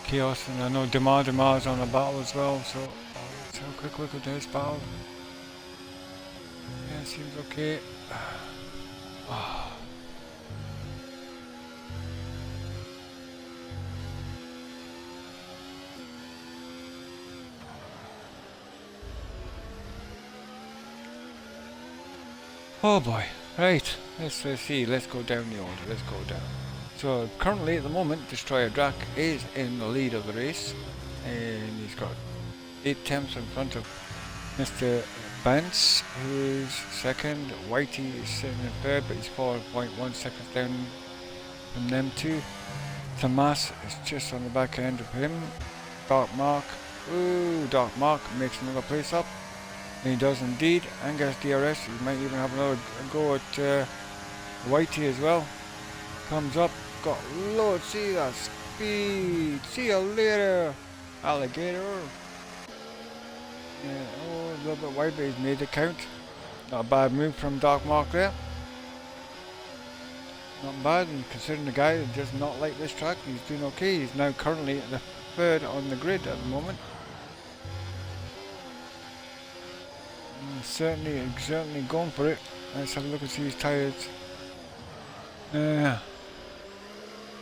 Chaos, and I know Demar's on a battle as well, so let's have a quick look at this battle. Yeah, seems okay. Oh boy, right, let's see, let's go down the order, let's go down. So currently at the moment, Destroyer Drac is in the lead of the race, and he's got 8 tenths in front of Mr. Bance, who's second. Whitey is sitting in third, but he's 4.1 seconds down from them two. Tomas is just on the back end of him. Dark Mark, ooh, Dark Mark makes another place up. And he does indeed. Angus DRS, he might even have another go at Whitey as well. Comes up, got loads, see that speed. See you later, alligator. Yeah, oh, a little bit wide, but he's made the count. Not a bad move from Dark Mark there. Not bad, and considering the guy that does not like this track, he's doing okay. He's now currently at the third on the grid at the moment. Certainly going for it. Let's have a look and see his tyres.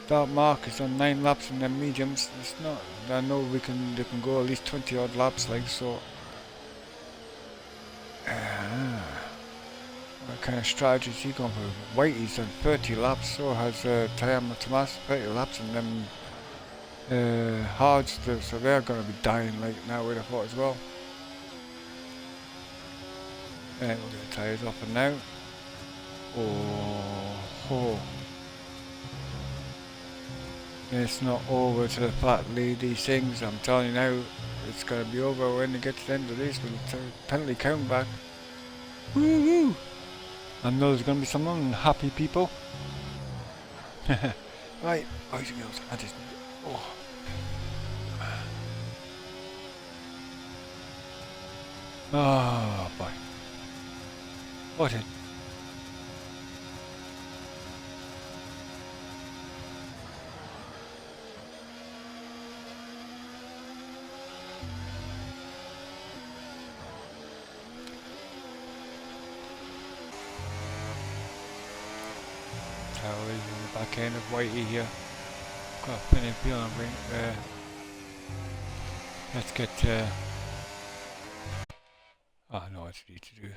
Dark Mark is on 9 laps in the mediums. It's not. I know they can go at least 20 odd laps, like so. What kind of strategy is he going for? Whitey's done 30 laps, so has Tomas 30 laps, and then hard stuff, so they're going to be dying like now with a thought as well. And we'll get the tyres off and now. Oh. It's not over to the fat lady things, I'm telling you now. It's going to be over when it gets to the end of this with the penalty count back. Woo! I know there's going to be some unhappy people. Right, boys and girls, I just... Oh. Oh boy. What in? Towers in the back end of Whitey here. Got a funny feeling let's get oh, I know what I need to do.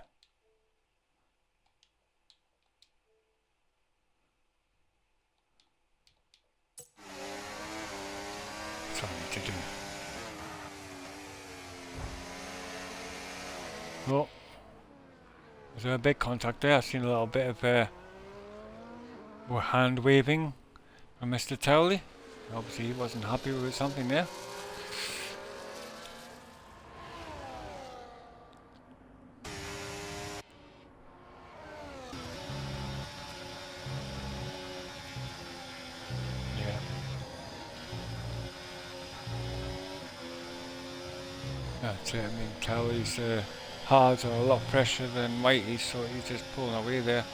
That's what I need to do. Oh, was there a big contact there? I've seen a little bit of hand waving from Mr. Towley. Obviously he wasn't happy with something there. Yeah. That's it. I mean, Towley's hards are a lot fresher than Whitey, so he's just pulling away there.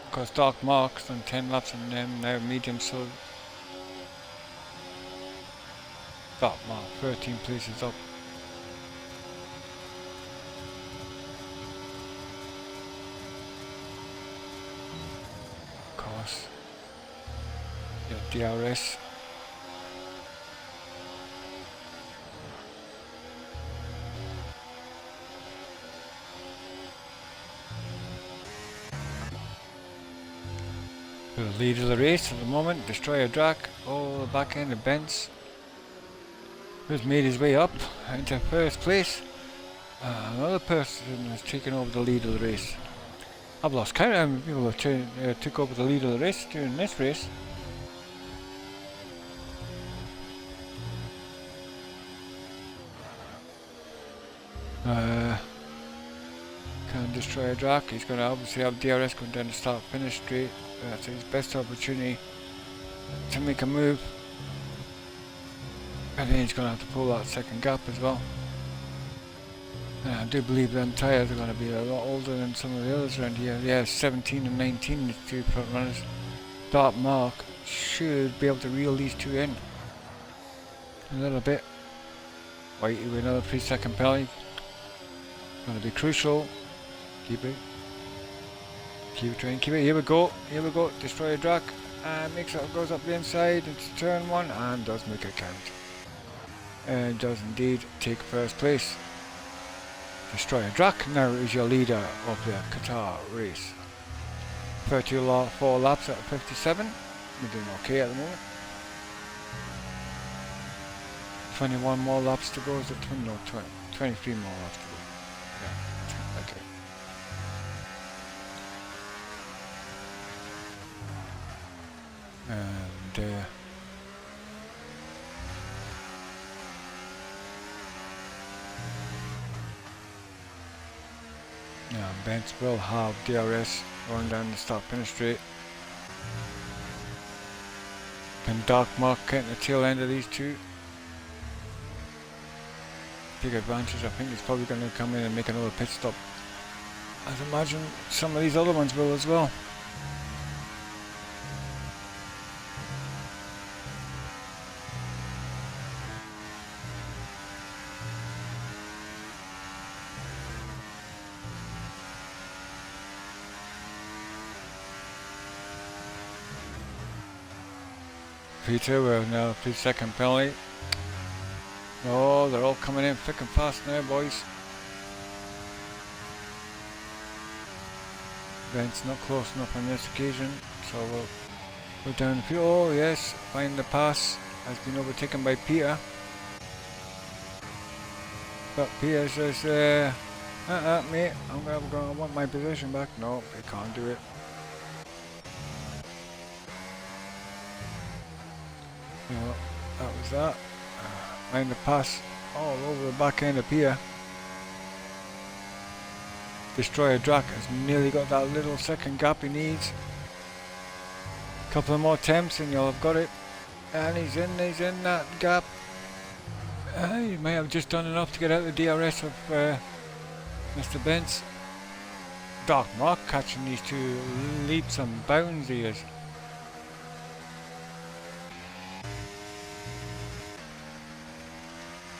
Of course, dark marks on 10 laps and then now medium, so dark mark 13 places up. Of course, yeah, DRS. The lead of the race at the moment, Destroyer Drac, all the back end of Benz, who's made his way up into first place. Another person has taken over the lead of the race. I've lost count of how many people have took over the lead of the race during this race. Can Destroyer Drac, he's going to obviously have DRS going down the start finish straight. That's his best opportunity to make a move. And then he's going to have to pull that second gap as well. And I do believe them tyres are going to be a lot older than some of the others around here. Yeah, 17 and 19, the two front runners. Dark Mark should be able to reel these two in a little bit. Whitey with another 3-second penalty. Going to be crucial. Keep it. Keep it trying, keep it. Here we go. Here we go. Destroyer Drac. And makes it, goes up the inside. It's turn one and does make a count. And does indeed take first place. Destroyer Drac now is your leader of the Qatar race. 34 laps at 57. We're doing okay at the moment. 21 more laps to go. Is it 20? No, 23 more laps to go. Yeah, okay. And yeah, Benz will have DRS going down the start finish straight. Can Dark Mark get the tail end of these two? Take advantage. I think he's probably going to come in and make another pit stop. I'd imagine some of these other ones will as well. Peter will now 3-second penalty. Oh, they're all coming in thick and fast now, boys. Ben's not close enough on this occasion, so we'll Go down the field. Oh yes, find the pass. Has been overtaken by Peter. But Peter says, mate, I want my position back. No, they can't do it. No, that was that. Find the pass all over the back end of Peter. Destroyer Drac has nearly got that little second gap he needs. Couple of more attempts and you'll have got it. And he's in that gap. He may have just done enough to get out the DRS of Mr. Bence. Dark Mark catching these two leaps and bounds he is.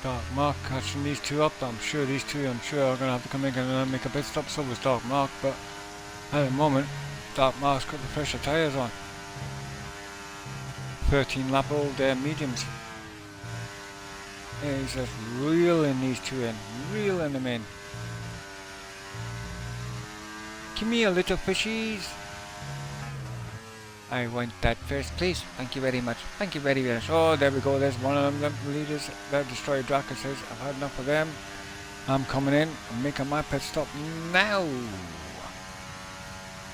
Dark Mark catching these two up. I'm sure these two are going to have to come in and make a pit stop. So was Dark Mark, but at the moment Dark Mark's got the fresher tyres on. 13 lap old mediums. He's just reeling these two in, reeling them in. Give me a little fishies. I want that first place. Thank you very much. Thank you very much. Oh, there we go. There's one of them leaders. That Destroyer Draka says, I've had enough of them. I'm coming in and making my pit stop now.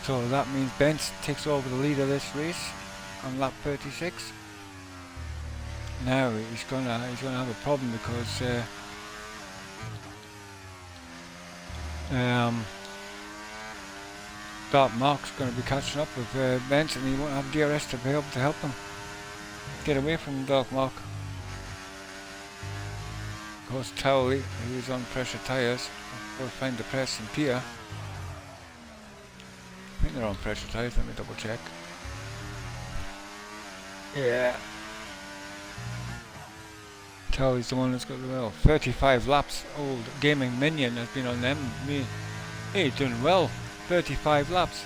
So that means Bence takes over the lead of this race on lap 36. Now he's gonna have a problem because Dark Mark's going to be catching up with Bence, and he won't have DRS to be able to help him get away from Dark Mark. Of course, Towley, who's on pressure tyres, will find the press and Peter. I think they're on pressure tyres, let me double check. Yeah. Towley's the one that's got the well. 35 laps. Old gaming minion has been on them. He's doing well. 35 laps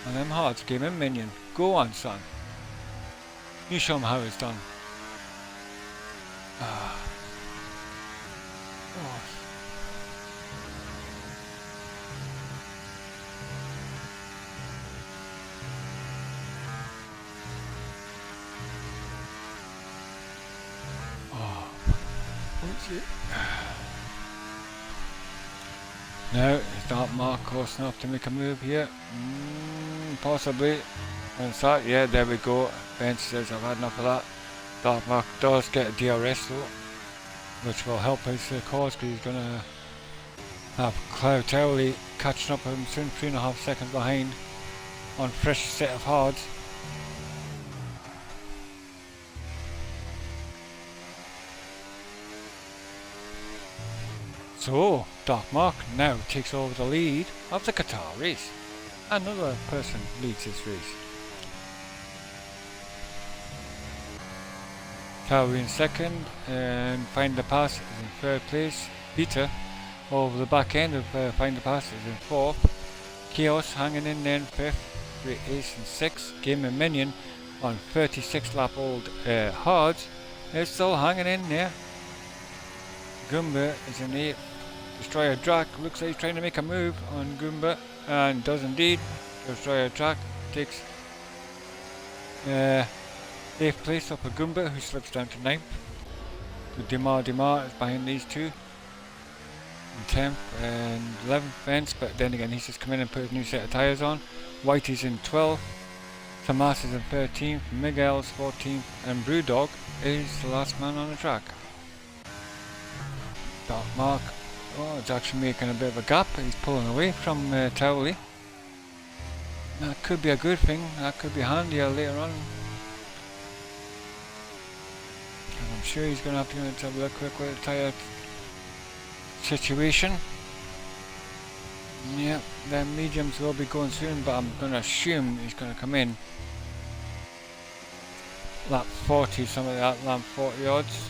on them hards, gaming minion. Go on, son. You show him how it's done. Oh. What's it? Now, is Dark Mark close enough to make a move here? Possibly. And that, yeah, there we go. Bence says, I've had enough of that. Dark Mark does get a DRS though, which will help his cause, because he's going to have Cloud Towley catching up with him soon, 3.5 seconds behind on fresh set of hards. So, Dark Mark now takes over the lead of the Qatar race. Another person leads this race. Towley in second, and Find the Pass is in third place. Peter over the back end of Find the Pass is in fourth. Chaos hanging in there in fifth. Great Ace in sixth. Game and Minion on 36 lap old hards is still hanging in there. Goomba is in eighth. Destroyer Drac looks like he's trying to make a move on Goomba, and does indeed. Destroyer Drac takes 8th place up a Goomba, who slips down to 9th. The Demar is behind these two in 10th and 11th Bence, but then again he's just come in and put a new set of tyres on. Whitey's in 12th, Tomas is in 13th, Miguel's 14th, and Brewdog is the last man on the track. Dark Mark, oh, it's actually making a bit of a gap. He's pulling away from Towley. That could be a good thing. That could be handier later on. And I'm sure he's going to have to have a look quick with the tyre situation. Yeah, the mediums will be going soon, but I'm going to assume he's going to come in lap 40, some of that lap 40 odds.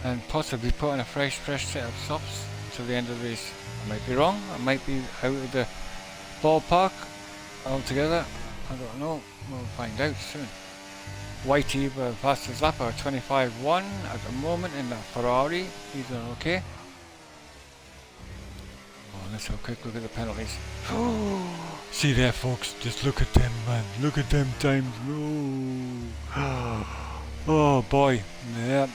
And possibly put on a fresh set of softs till the end of the race. I might be wrong, I might be out of the ballpark altogether, I don't know, we'll find out soon. Whitey, fastest lapper, 25.1 at the moment in that Ferrari, he's doing okay. Oh, let's have a quick look at the penalties. See there, folks, just look at them, man. Look at them times. No. Oh boy. Yeah.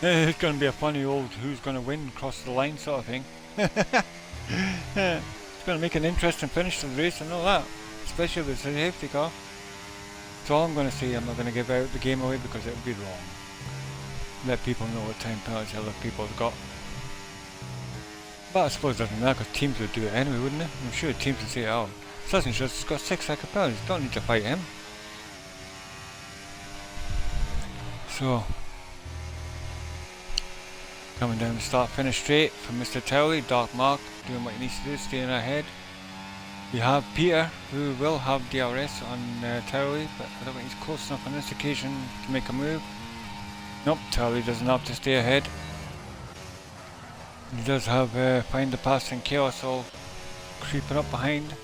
It's going to be a funny old who's going to win across the line sort of thing. It's going to make an interesting finish to the race, I know that. Especially with the safety car. That's all I'm going to say. I'm not going to give out the game away because it would be wrong. Let people know what time penalties other people have got. But I suppose it doesn't matter because teams would do it anyway, wouldn't it? I'm sure teams would say, oh, such and such has got 6 second penalties, don't need to fight him. So, coming down the start finish straight from Mr. Towley, Dark Mark doing what he needs to do, staying ahead. We have Peter, who will have DRS on Towley, but I don't think he's close enough on this occasion to make a move. Nope, Towley doesn't have to stay ahead. He does have Find the Pass and Chaos all creeping up behind.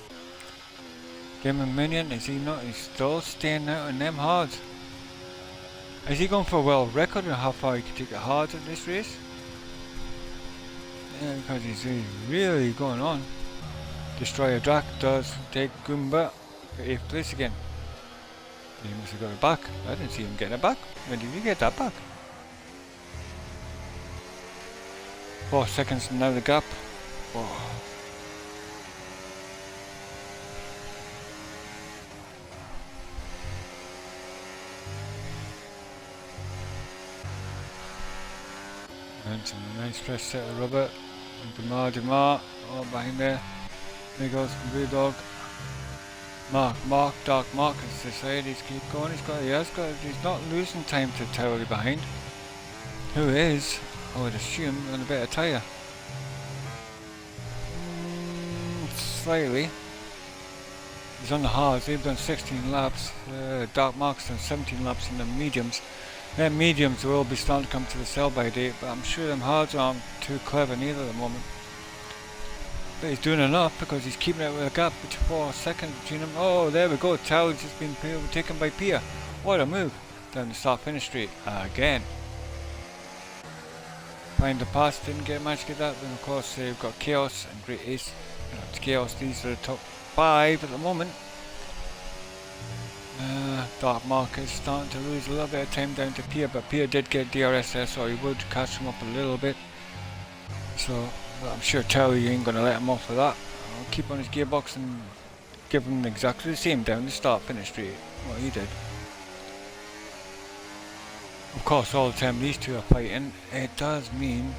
Game and Minion, is he not? He's still staying out on them hards. Is he going for a world record on how far he can take it hard at this race? Yeah, because he's really going on. Destroyer Drac does take Goomba for 8th place again. He must have got it back. I didn't see him getting it back. When did he get that back? 4 seconds now the gap. Oh. And some nice fresh set of rubber. And Demar, all behind there. There goes Blue Dog. Dark Mark has decided he's keep going. He's not losing time to Towley behind. Who is, I would assume, on a better tyre. Slightly. He's on the hards. They've done 16 laps. Dark Mark's done 17 laps in the mediums. Them mediums will be starting to come to the sell by date, but I'm sure them hards aren't too clever neither at the moment. But he's doing enough because he's keeping it with a gap between 4 seconds between them. Oh, there we go. Towley's just been overtaken by Pia. What a move. Down the start finish straight again. Find the Pass, didn't get a match to get that. Then of course we've got Chaos and Great Ace. It's Chaos, these are the top 5 at the moment. Dark Mark is starting to lose a little bit of time down to Pia, but Pia did get DRS there, so he would catch him up a little bit. So I'm sure Towley ain't going to let him off with that. I'll keep on his gearbox and give him exactly the same down the start finish straight, what he did. Of course, all the time these two are fighting, it does mean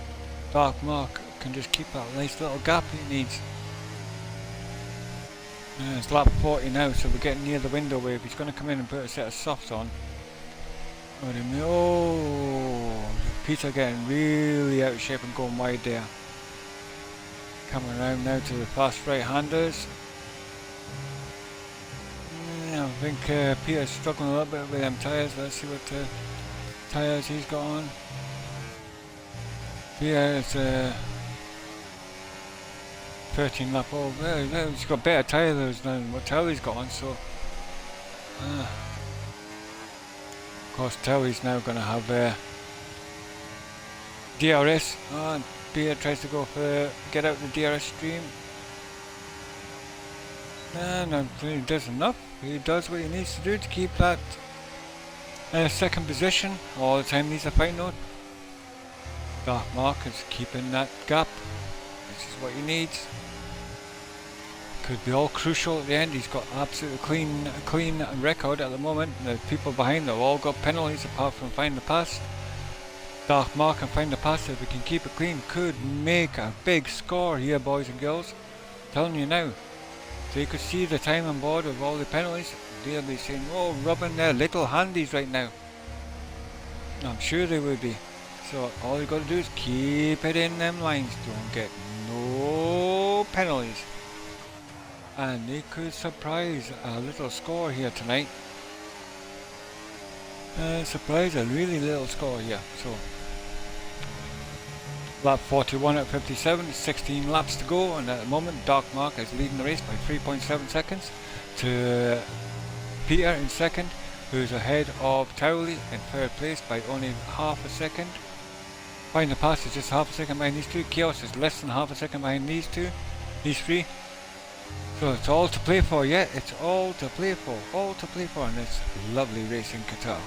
Dark Mark can just keep that nice little gap he needs. It's lap 40 now, so we're getting near the window where if he's going to come in and put a set of softs on. Oh, Peter getting really out of shape and going wide there. Coming around now to the fast right-handers. I think Peter's struggling a little bit with them tyres. Let's see what tyres he's got on. Peter is 13 lap over. He's got better tyres than what Towley's got on, so of course Towley's now going to have DRS. And Peter tries to go for get out the DRS stream. And he does enough. He does what he needs to do to keep that second position all the time. He's a fighting note. Dark Mark is keeping that gap. This is what he needs. Could be all crucial at the end. He's got absolutely clean record at the moment. The people behind have all got penalties apart from Find the Pass. Dark Mark and Find the Pass, if we can keep it clean, could make a big score here, boys and girls. I'm telling you now. So you could see the time on board with all the penalties. They'll be saying, oh, rubbing their little handies right now. I'm sure they will be. So all you got to do is keep it in them lines. Don't get no penalties. And they could surprise a little score here tonight. Surprise a really little score here. So lap 41 at 57, 16 laps to go, and at the moment Dark Mark is leading the race by 3.7 seconds to Peter in second, who's ahead of Towley in third place by only half a second. Find the pass is just half a second behind these two. Chaos is less than half a second behind these two. These three. So it's all to play for, yeah, it's all to play for. All to play for in this lovely race in Qatar.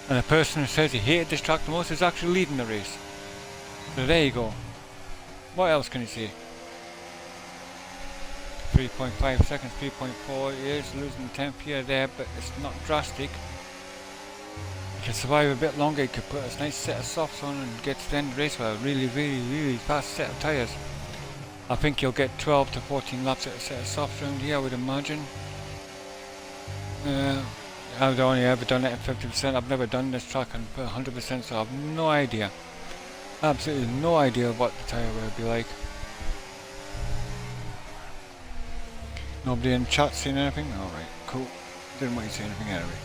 And the person who says he hated this track the most is actually leading the race. So there you go. What else can you say? 3.5 seconds, 3.4 is losing temp here there, but it's not drastic. You can survive a bit longer, you could put a nice set of softs on and get to the end of the race with a really fast set of tyres. I think you'll get 12 to 14 laps at a set of softs around here, I would imagine. I've only ever done it at 50%, I've never done this track and put 100%, so I have no idea. Absolutely no idea what the tyre will be like. Nobody in chat saying anything? Alright, cool. Didn't want you to say anything anyway.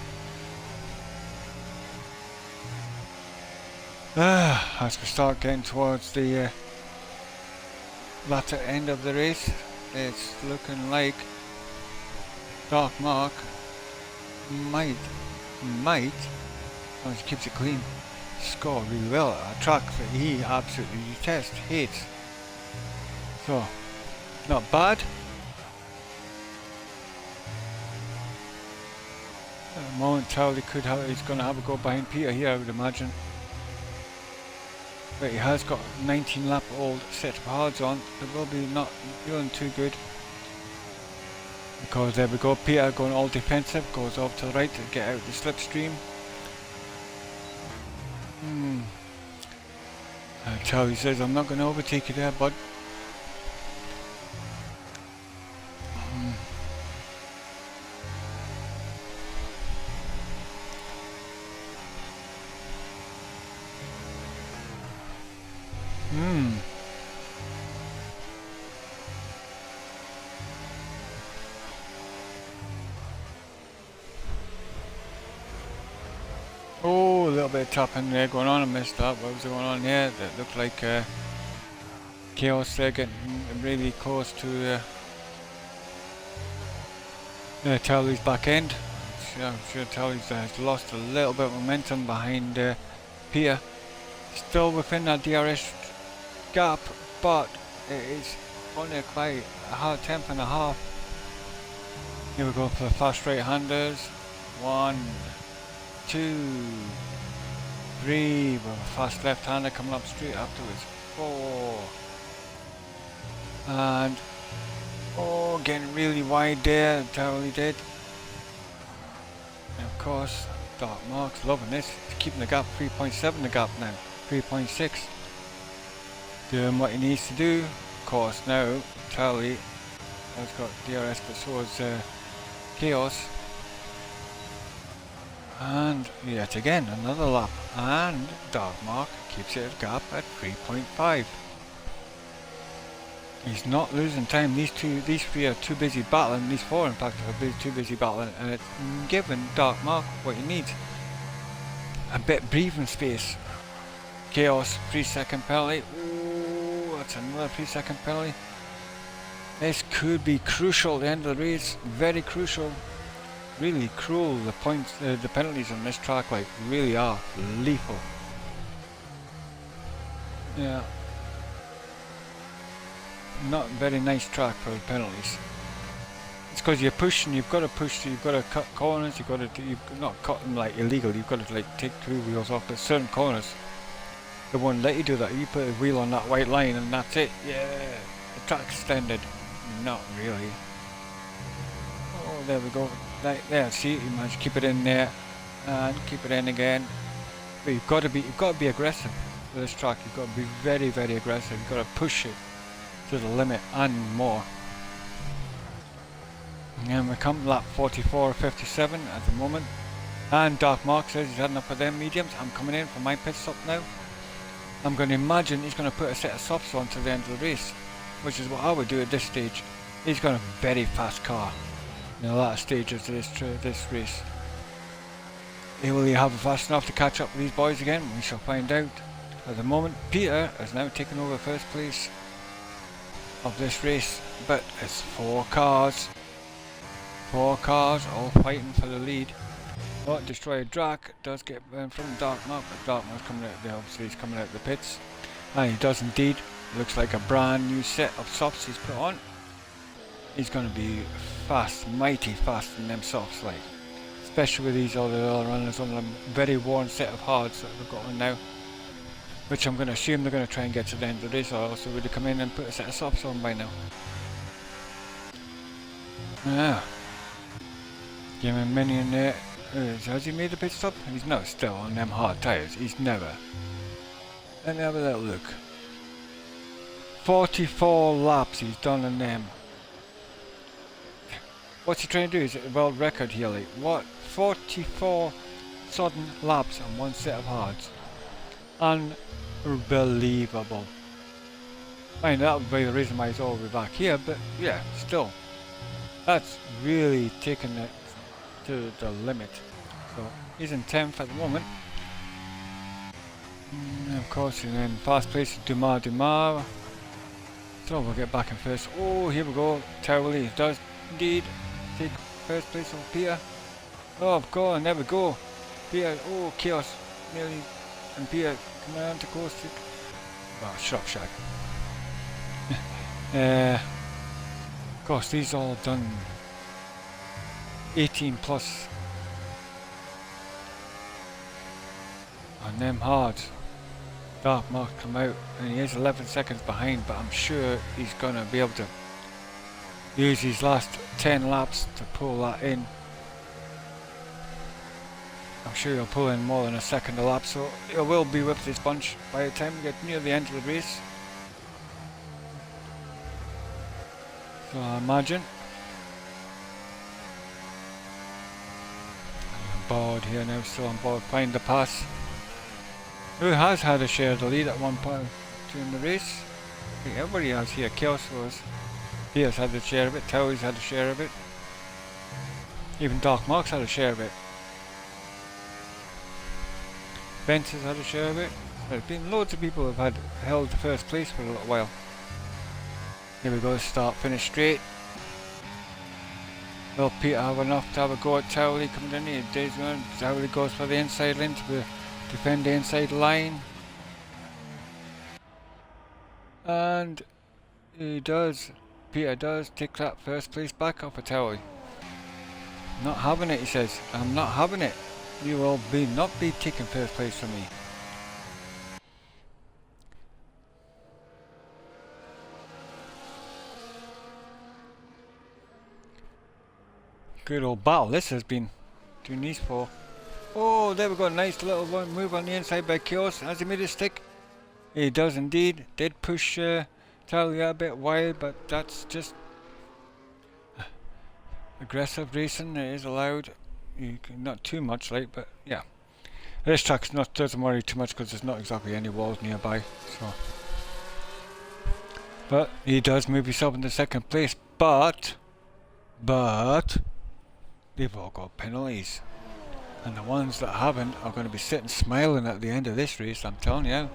As we start getting towards the latter end of the race, it's looking like Dark Mark might, as he keeps it clean, score really well at a track that he absolutely detests, hates. So, not bad. Momentarily he's going to have a go behind Peter here, I would imagine. But he has got a 19 lap old set of hards on. It will be not feeling too good. Because there we go, Peter going all defensive, goes off to the right to get out the slipstream. Charlie says, I'm not going to overtake you there, bud. Oh, a little bit of tapping there going on. I missed that. What was going on there? That looked like Chaos there getting really close to Towley's back end. I'm sure Towley's has lost a little bit of momentum behind Peter. Still within that DRS gap, but it is only quite a hard tenth and a half. Here we go for the fast right-handers. 1, 2, 3, with a fast left-hander coming up straight afterwards. 4, and oh, getting really wide there. Totally did. And of course, Dark Mark's loving this. He's keeping the gap 3.7 the gap now. 3.6. Doing what he needs to do. Of course, now Tally has got DRS, but so has Chaos. And yet again, another lap. And Dark Mark keeps it a gap at 3.5. He's not losing time. These three are too busy battling. These four, in fact, are too busy battling, and it's giving Dark Mark what he needs. A bit of breathing space. Chaos, 3-second penalty. Ooh, that's another 3-second penalty. This could be crucial at the end of the race. Very crucial. Really cruel. The points, the penalties on this track, like, really are lethal. Yeah. Not a very nice track for the penalties. It's because you're pushing. You've got to push. You've got to cut corners. You've got to. You've not cut them like illegal. You've got to like take 2 wheels off. But certain corners, they won't let you do that. You put a wheel on that white line, and that's it. Yeah, the track's extended. Not really. Oh, there we go. Right there. See, you managed to keep it in there, and keep it in again. But you've got to be aggressive for this track. You've got to be very, very aggressive. You've got to push it to the limit and more. And we come lap 44 or 57 at the moment. And Dark Mark says he's had enough of them mediums. I'm coming in for my pit stop now. I'm going to imagine he's going to put a set of softs on to the end of the race, which is what I would do at this stage. He's got a very fast car in the latter stages of this race. Will he have it fast enough to catch up with these boys again? We shall find out. At the moment, Peter has now taken over first place of this race, but it's 4 cars all fighting for the lead. Oh, Destroyer Drac does get burned from Dark Mark, but Dark Mark's coming out of the, obviously he's coming out of the pits. And he does indeed. Looks like a brand new set of softs he's put on. He's going to be fast, mighty fast in them softs, like. Especially with these other runners on a very worn set of hards that they've got on now. Which I'm going to assume they're going to try and get to the end of this, or else they would have come in and put a set of softs on by now. Yeah. Give him a minion there. Has he made a pit stop? He's not still on them hard tyres. He's never. Let me have a little look. 44 laps he's done on them. What's he trying to do? Is it a world record here? Like, what? 44 sudden laps on one set of hards. Unbelievable. I mean, that would be the reason why he's all the way back here, but yeah, still. That's really taking it to the limit. So he's in 10th at the moment. And of course, and then fast place Dumar. So we'll get back in first. Oh, here we go. Towley does indeed take first place on Peter. Oh god, there we go. Peter, oh chaos nearly, and Peter coming on to close to. Oh, shut up, Shag. Of course, these all done 18 plus on them hards. Dark Mark come out and he is 11 seconds behind, but I'm sure he's gonna be able to use his last 10 laps to pull that in. I'm sure he'll pull in more than a second a lap, so he will be with this bunch by the time we get near the end of the race. So I imagine. I'm on board here now, still on board, find the pass. Who has had a share of the lead at one point during the race? I think everybody has here. Chaos was. Pierce had a share of it, Towers had a share of it. Even Dark Marks had a share of it. Bence has had a share of it. There's been loads of people who have held the first place for a little while. Here we go, start, finish straight. Will Peter have enough to have a go at Towley coming in here? Towley goes for the inside lane to defend the inside line. And he does. Peter does take that first place back off of Towley. Not having it, he says. I'm not having it. You will not be taking first place from me. Good old battle this has been between these four. Oh, there we go, nice little one move on the inside by Chaos. Has he made it stick? He does indeed. Did push Talia a bit wide, but that's just aggressive racing. It is allowed. Not too much, like, but yeah. This track doesn't worry too much because there's not exactly any walls nearby. So, but he does move himself into second place. But they've all got penalties. And the ones that haven't are going to be sitting smiling at the end of this race, I'm telling you.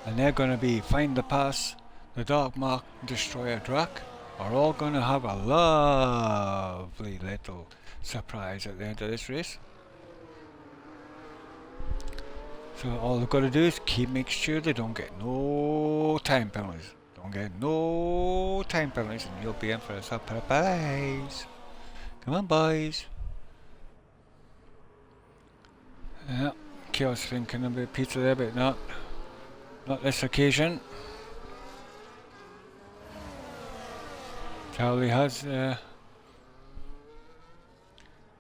And they're going to be Find the Pass, the Dark Mark, Destroyer Drac, are all going to have a lovely little surprise at the end of this race. So all they've got to do is make sure they don't get no time penalties. Don't get no time penalties and you'll be in for a surprise. Come on, boys. Yeah, Chaos thinking a bit pizza there, but not this occasion. Charlie has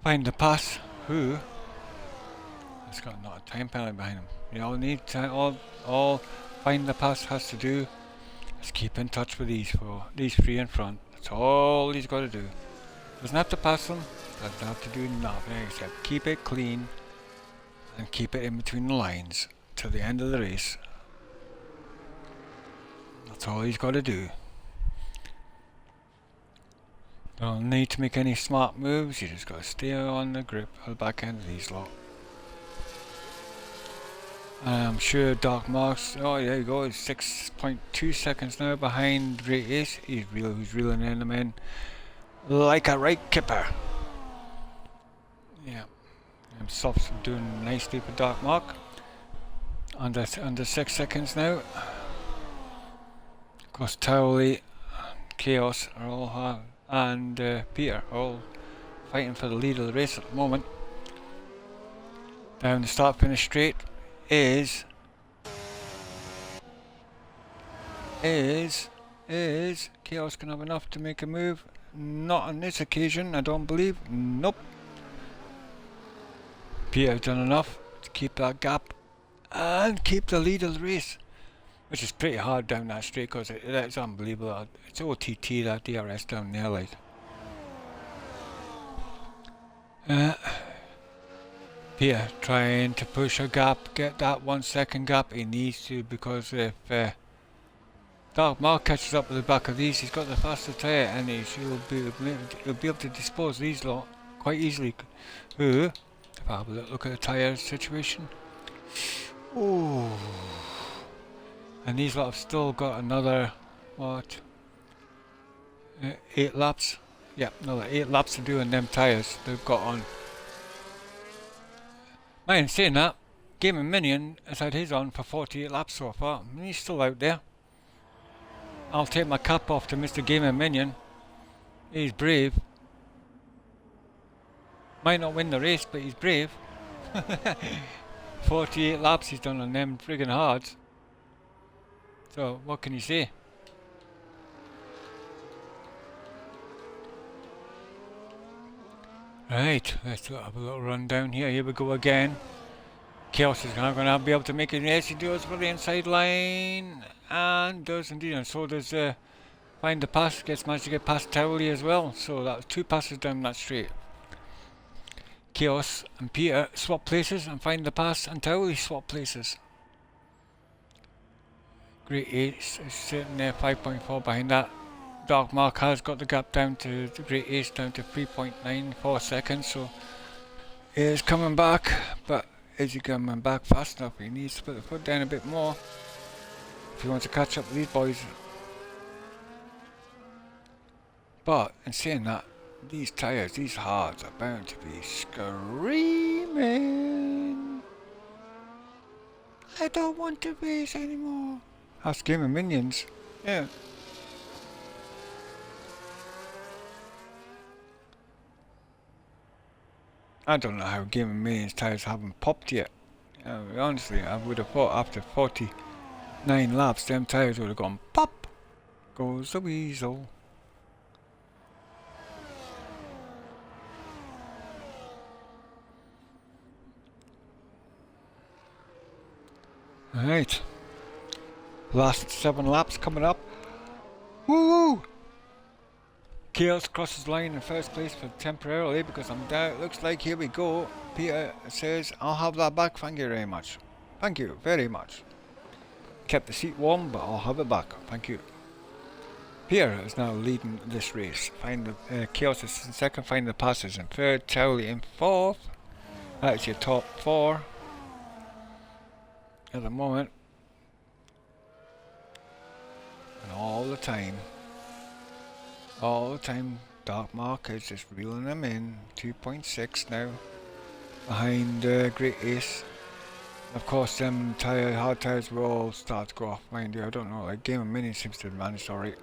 Find the Pass, who has got not a time penalty behind him. You all need time, all Find the Pass has to do is keep in touch with these three in front. That's all he's got to do. Doesn't have to pass them, doesn't have to do nothing except keep it clean and keep it in between the lines till the end of the race. That's all he's got to do. Don't need to make any smart moves, you just got to stay on the grip at the back end of these lot. And I'm sure Dark Marks, oh there you go, he's 6.2 seconds now behind Great Ace. He's reeling in them in like a right kipper. Yeah, I'm softs are doing nicely for Dark Mark. Under 6 seconds now. Of course, Towley, Chaos are all and Peter are all fighting for the lead of the race at the moment. Down the start finish straight is Chaos can have enough to make a move. Not on this occasion, I don't believe. Nope. Peter's done enough to keep that gap and keep the lead of the race, which is pretty hard down that straight because it's unbelievable. It's OTT, that DRS down there, like. Peter trying to push a gap, get that 1 second gap. He needs to, because if Dark Mark catches up with the back of these, he's got the faster tyre and he'll be able to dispose of these lot quite easily. If I have a look at the tyre situation. Ooh. And these lot have still got another, what, 8 laps? Yeah, another 8 laps to do on them tyres they've got on. Mind saying that, Gamer Minion has had his on for 48 laps so far, and he's still out there. I'll take my cap off to Mr. Gamer Minion. He's brave. Might not win the race, but he's brave. 48 laps he's done on them friggin' hards. So, what can you say? Right, let's have a little run down here. Here we go again. Chaos is not going to be able to make it. Yes, he does for the inside line. And does indeed. And so does Find the Pass. Managed to get past Towley as well. So that was 2 passes down that straight. Chaos and Peter swap places, and Find the Pass and Towley swap places. Great Ace is sitting there 5.4 behind that. Dark Mark has got the gap down to the Great Ace down to 3.94 seconds, so he is coming back, but is he coming back fast enough? He needs to put the foot down a bit more if he wants to catch up with these boys. But in saying that, these tyres, these hards are bound to be screaming. I don't want to race anymore. That's Game of Minions. Yeah. I don't know how Game of Minions tyres haven't popped yet. Honestly, I would have thought after 49 laps, them tyres would have gone pop. Goes the weasel. Alright. Last 7 laps coming up. Woo! Chaos crosses line in first place for temporarily because I'm down. It looks like here we go. Peter says, I'll have that back. Thank you very much. Thank you very much. Kept the seat warm, but I'll have it back. Thank you. Peter is now leading this race. Chaos is in second. Find the Passes in third. Towley in fourth. That's your top 4 at the moment. And all the time, Dark Mark is just reeling them in. 2.6 now behind Great Ace. Of course, them hard tyres will all start to go off. Mind you, I don't know. Like Game of Minions seems to have managed alright.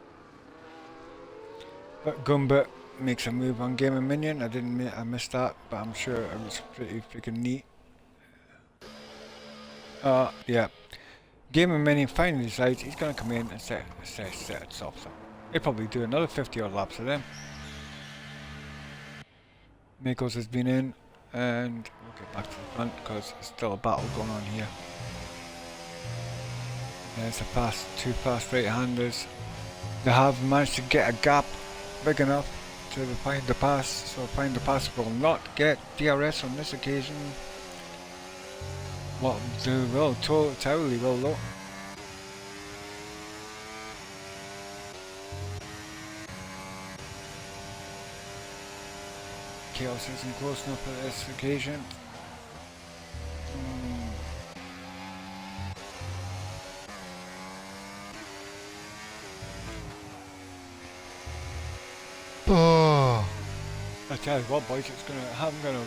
But Gumbert makes a move on Game of Minion. I missed that, but I'm sure it was pretty freaking neat. Yeah. Game of Minion finally decides he's going to come in and set it off. So he'll probably do another 50 odd laps of them. Makos has been in, and we'll get back to the front because there's still a battle going on here. There's two fast right-handers. They have managed to get a gap big enough to Find the Pass, so Find the Pass will not get DRS on this occasion. What do will? Totally will though. Chaos isn't close enough at this occasion. Oh, I tell you what, boys, I'm gonna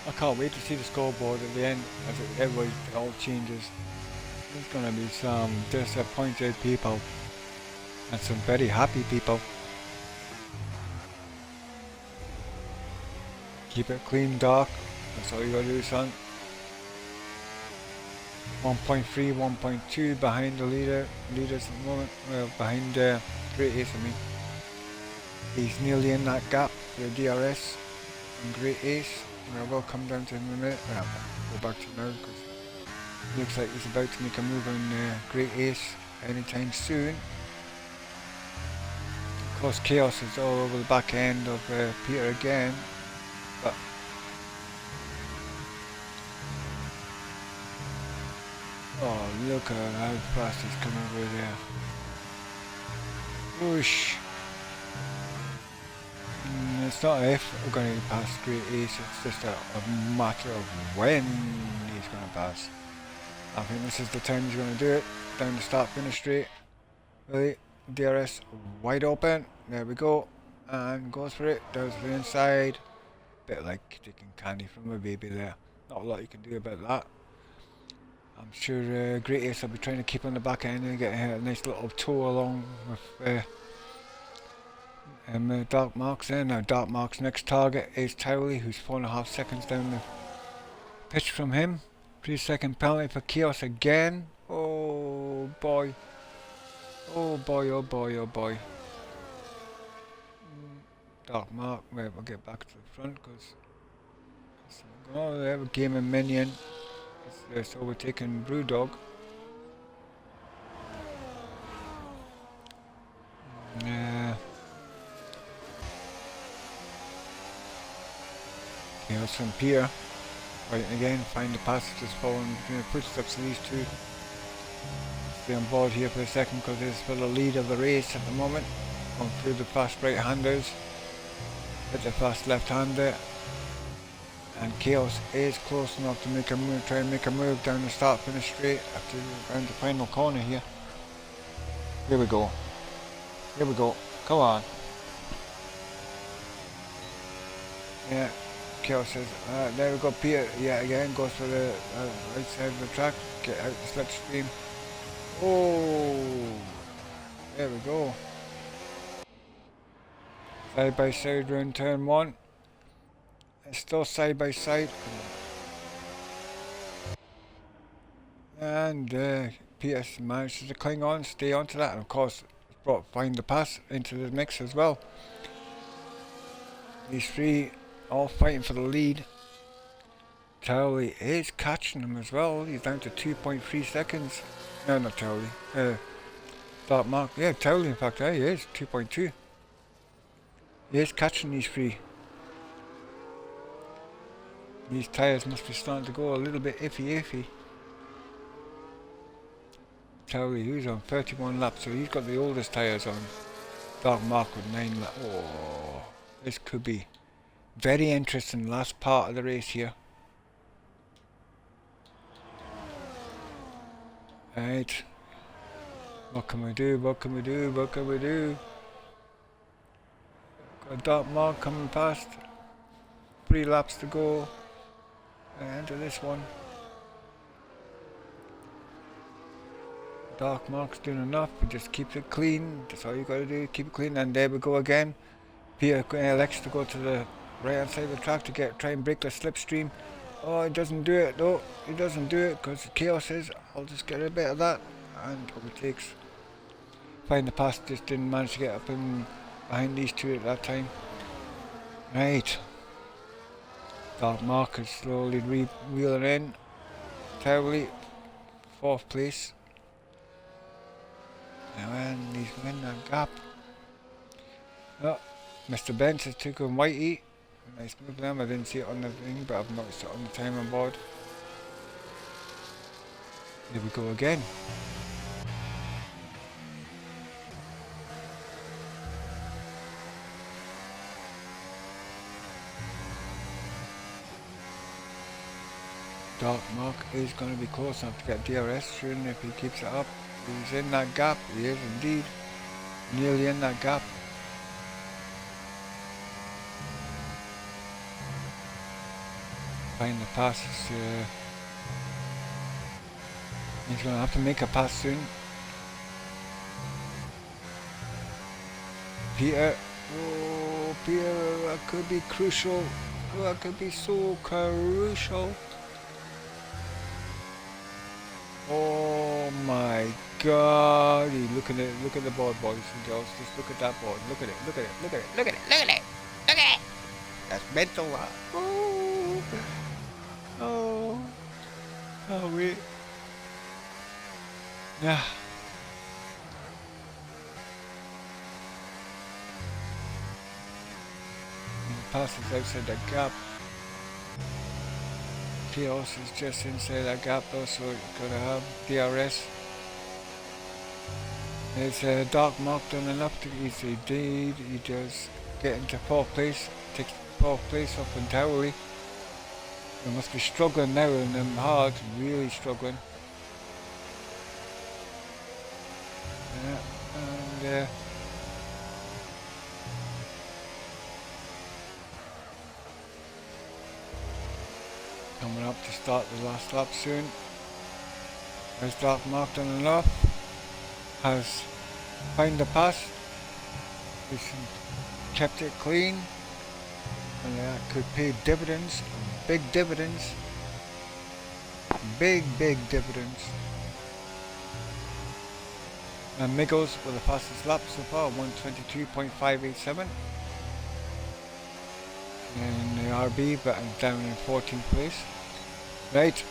I can't wait to see the scoreboard at the end as everybody all changes. There's gonna be some disappointed people and some very happy people. Keep it clean, dark. That's all you gotta do, son. 1.3, 1.2 behind the leaders at the moment. Well, behind Great Ace, I mean. He's nearly in that gap for the DRS and Great Ace. I will come down to him in a minute. Well, I'll go back to him now because it looks like he's about to make a move on Great Ace anytime soon. Of course, Chaos is all over the back end of Peter again. But oh, look at how fast he's coming over there. Whoosh. It's not if we're going to pass Great Ace, it's just a matter of when he's going to pass. I think this is the time he's going to do it. Down the start finish straight. Really, DRS wide open. There we go. And goes for it. Does the inside. Bit like taking candy from a baby there. Not a lot you can do about that. I'm sure Great Ace will be trying to keep on the back end and get a nice little tow along with Dark Marks there. Now Dark Marks' next target is Towley, who's 4.5 seconds down the pitch from him. 3-second penalty for Chaos again. Oh boy. Oh boy, oh boy, oh boy. Dark Mark, right, we'll get back to the front because oh, they have a game of Minion. It's overtaken Brewdog. Chaos from Pierre. Right again, find the passages falling between the footsteps of these two. Stay on board here for a second because there's still the lead of the race at the moment. Going through the fast right-handers. Hit the fast left-hander. And Chaos is close enough to make a move, try and make a move down the start finish straight after around the final corner here. Here we go. Here we go. Come on. Yeah. Chaos says, there we go, Peter, yeah, again, goes for the right side of the track, get out the slipstream. Oh, there we go. Side by side round turn 1. It's still side by side. And Peter manages to cling on, stay onto that, and of course, brought Find the Pass into the mix as well. These three all fighting for the lead. Towley is catching him as well. He's down to 2.3 seconds. No, not Towley. Dark Mark. Yeah, Towley in fact. There he is. 2.2. He is catching these three. These tyres must be starting to go a little bit iffy. Towley, who's on 31 laps, so he's got the oldest tyres on. Dark Mark with 9 laps. Oh, this could be very interesting last part of the race here. Right. What can we do? What can we do? What can we do? Got a Dark Mark coming past. 3 laps to go. And into this one. Dark Mark's doing enough. He just keeps it clean. That's all you gotta do. Keep it clean. And there we go again. Peter elects to go to the right hand side of the track to try and break the slipstream. Oh, he doesn't do it though. He doesn't do it because Chaos says, I'll just get a bit of that. And overtakes. Find the Pass just didn't manage to get up in behind these two at that time. Right. Dark Mark is slowly wheeling in. Towley, 4th place. And he's in that gap. Oh, Mr. Benz has taken Whitey. Nice move them. I didn't see it on the thing, but I've noticed it on the time on board. Here we go again. Dark Mark is going to be close enough to get DRS soon if he keeps it up. He's in that gap. He is indeed nearly in that gap. find the passes. He's going to have to make a pass soon. Peter. Oh, Peter, that could be crucial. That could be so crucial. Oh my God! Look at it! Look at the board, boys and girls. Just look at that board. Look at it! Look at it! Look at it! Look at it! Look at it! Look at it! That's mental. Oh! Oh! Oh wait! Yeah. Passes outside the gap. Chaos is just inside that gap though, so you're gonna have DRS. There's a dark mark done enough to easily indeed. He does get into 4th place, takes 4th place up in Towery. They must be struggling now and them hard, really struggling. Yeah, and coming up to start the last lap soon. There's dark mark done enough. Has found the pass. He's kept it clean. And that could pay dividends. Big dividends. Big dividends. And Miggles with the fastest lap so far, 122.587. And the RB but down in 14th place. Right.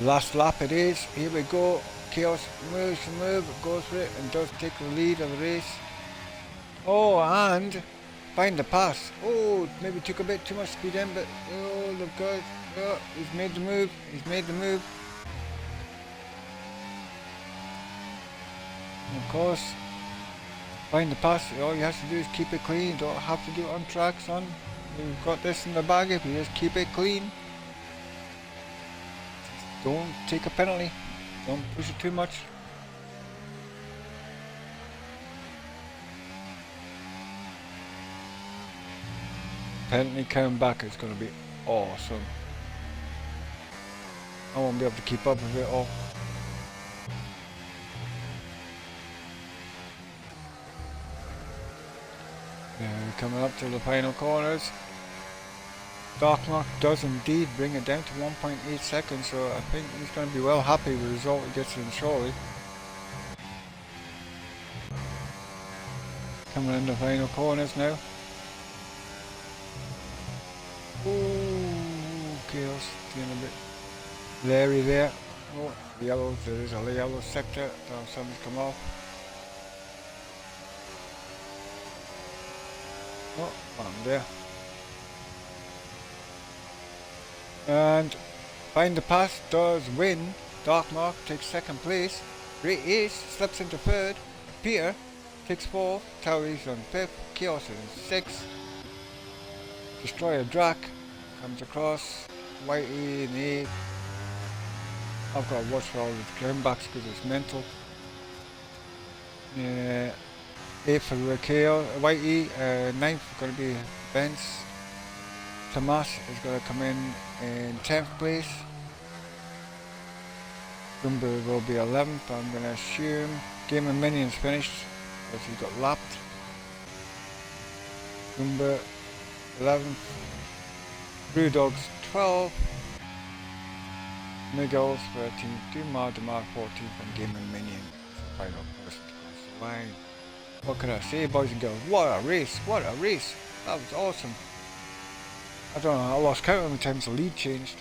Last lap it is. Here we go. Chaos moves to move, goes for it and does take the lead of the race. Oh, and find the pass. Oh, maybe took a bit too much speed in, but oh, look good. Oh, he's made the move. He's made the move. And of course, find the pass. All you have to do is keep it clean. You don't have to do it on track, son. You've got this in the bag if you just keep it clean. Don't take a penalty. Don't push it too much. Penalty coming back is going to be awesome. I won't be able to keep up with it all. Coming up to the final corners. Darkmark does indeed bring it down to 1.8 seconds, so I think he's going to be well happy with the result he gets in shortly. Coming in the final corners now. Ooh, Chaos getting a bit leery there. Oh, yellow, there is a yellow sector. Something's come off. Oh, I'm there. And find the pass does win. Darkmark takes 2nd place. Ray Ace slips into 3rd. Peter takes 4th. Towery's on 5th. Chaos is 6th. Destroyer Drac comes across. Whitey in 8th. I've got to watch for all the comebacks because it's mental. 8th for Raquel. Whitey. 9th going to be Benz. Tomas is going to come in 10th place. Rumba will be 11th, I'm going to assume. Game of Minions finished, because he got lapped. Rumba 11th. Brewdogs 12th. Miguel's 13th. Dumar 14th, and Game of Minions final person across the line. What can I say, boys and girls? What a race! What a race! That was awesome. I don't know, I lost count how many times the lead changed.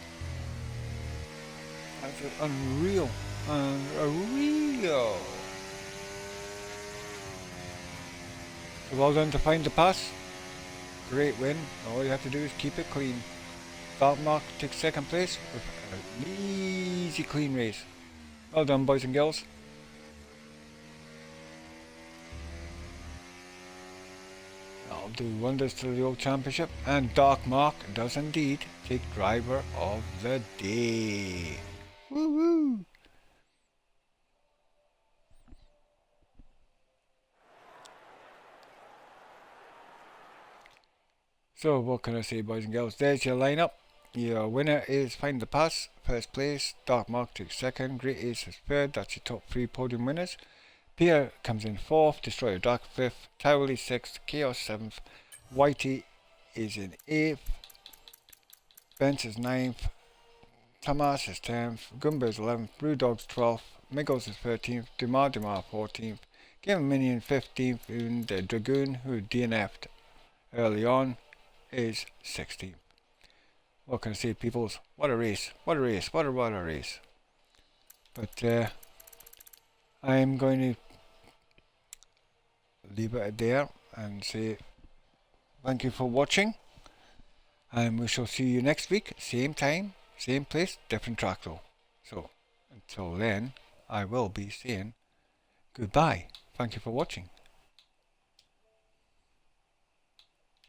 That's unreal. Unreal. So well done to find the pass. Great win. All you have to do is keep it clean. Darkmark takes 2nd place with an easy clean race. Well done, boys and girls. I'll do wonders to the old championship, and Darkmark does indeed take driver of the day. Woo woo! So what can I say, boys and girls? There's your lineup. Your winner is Find the Pass, first place. Dark Market second. Great Ace is third. That's your top 3 podium winners. Pierre comes in 4th. Destroyer Dark 5th. Towley 6th. Chaos 7th. Whitey is in 8th. Bench is 9th. Tamas is 10th. Gumba is 11th. Brewdog's 12th. Miggles is 13th. Demar 14th. Game Minion 15th. And the Dragoon, who DNF'd early on, is 16th. What can I say, peoples? What a race. What a race. What a race. But I'm going to leave it there and say thank you for watching. And we shall see you next week. Same time, same place, different track though. So, until then, I will be saying goodbye. Thank you for watching.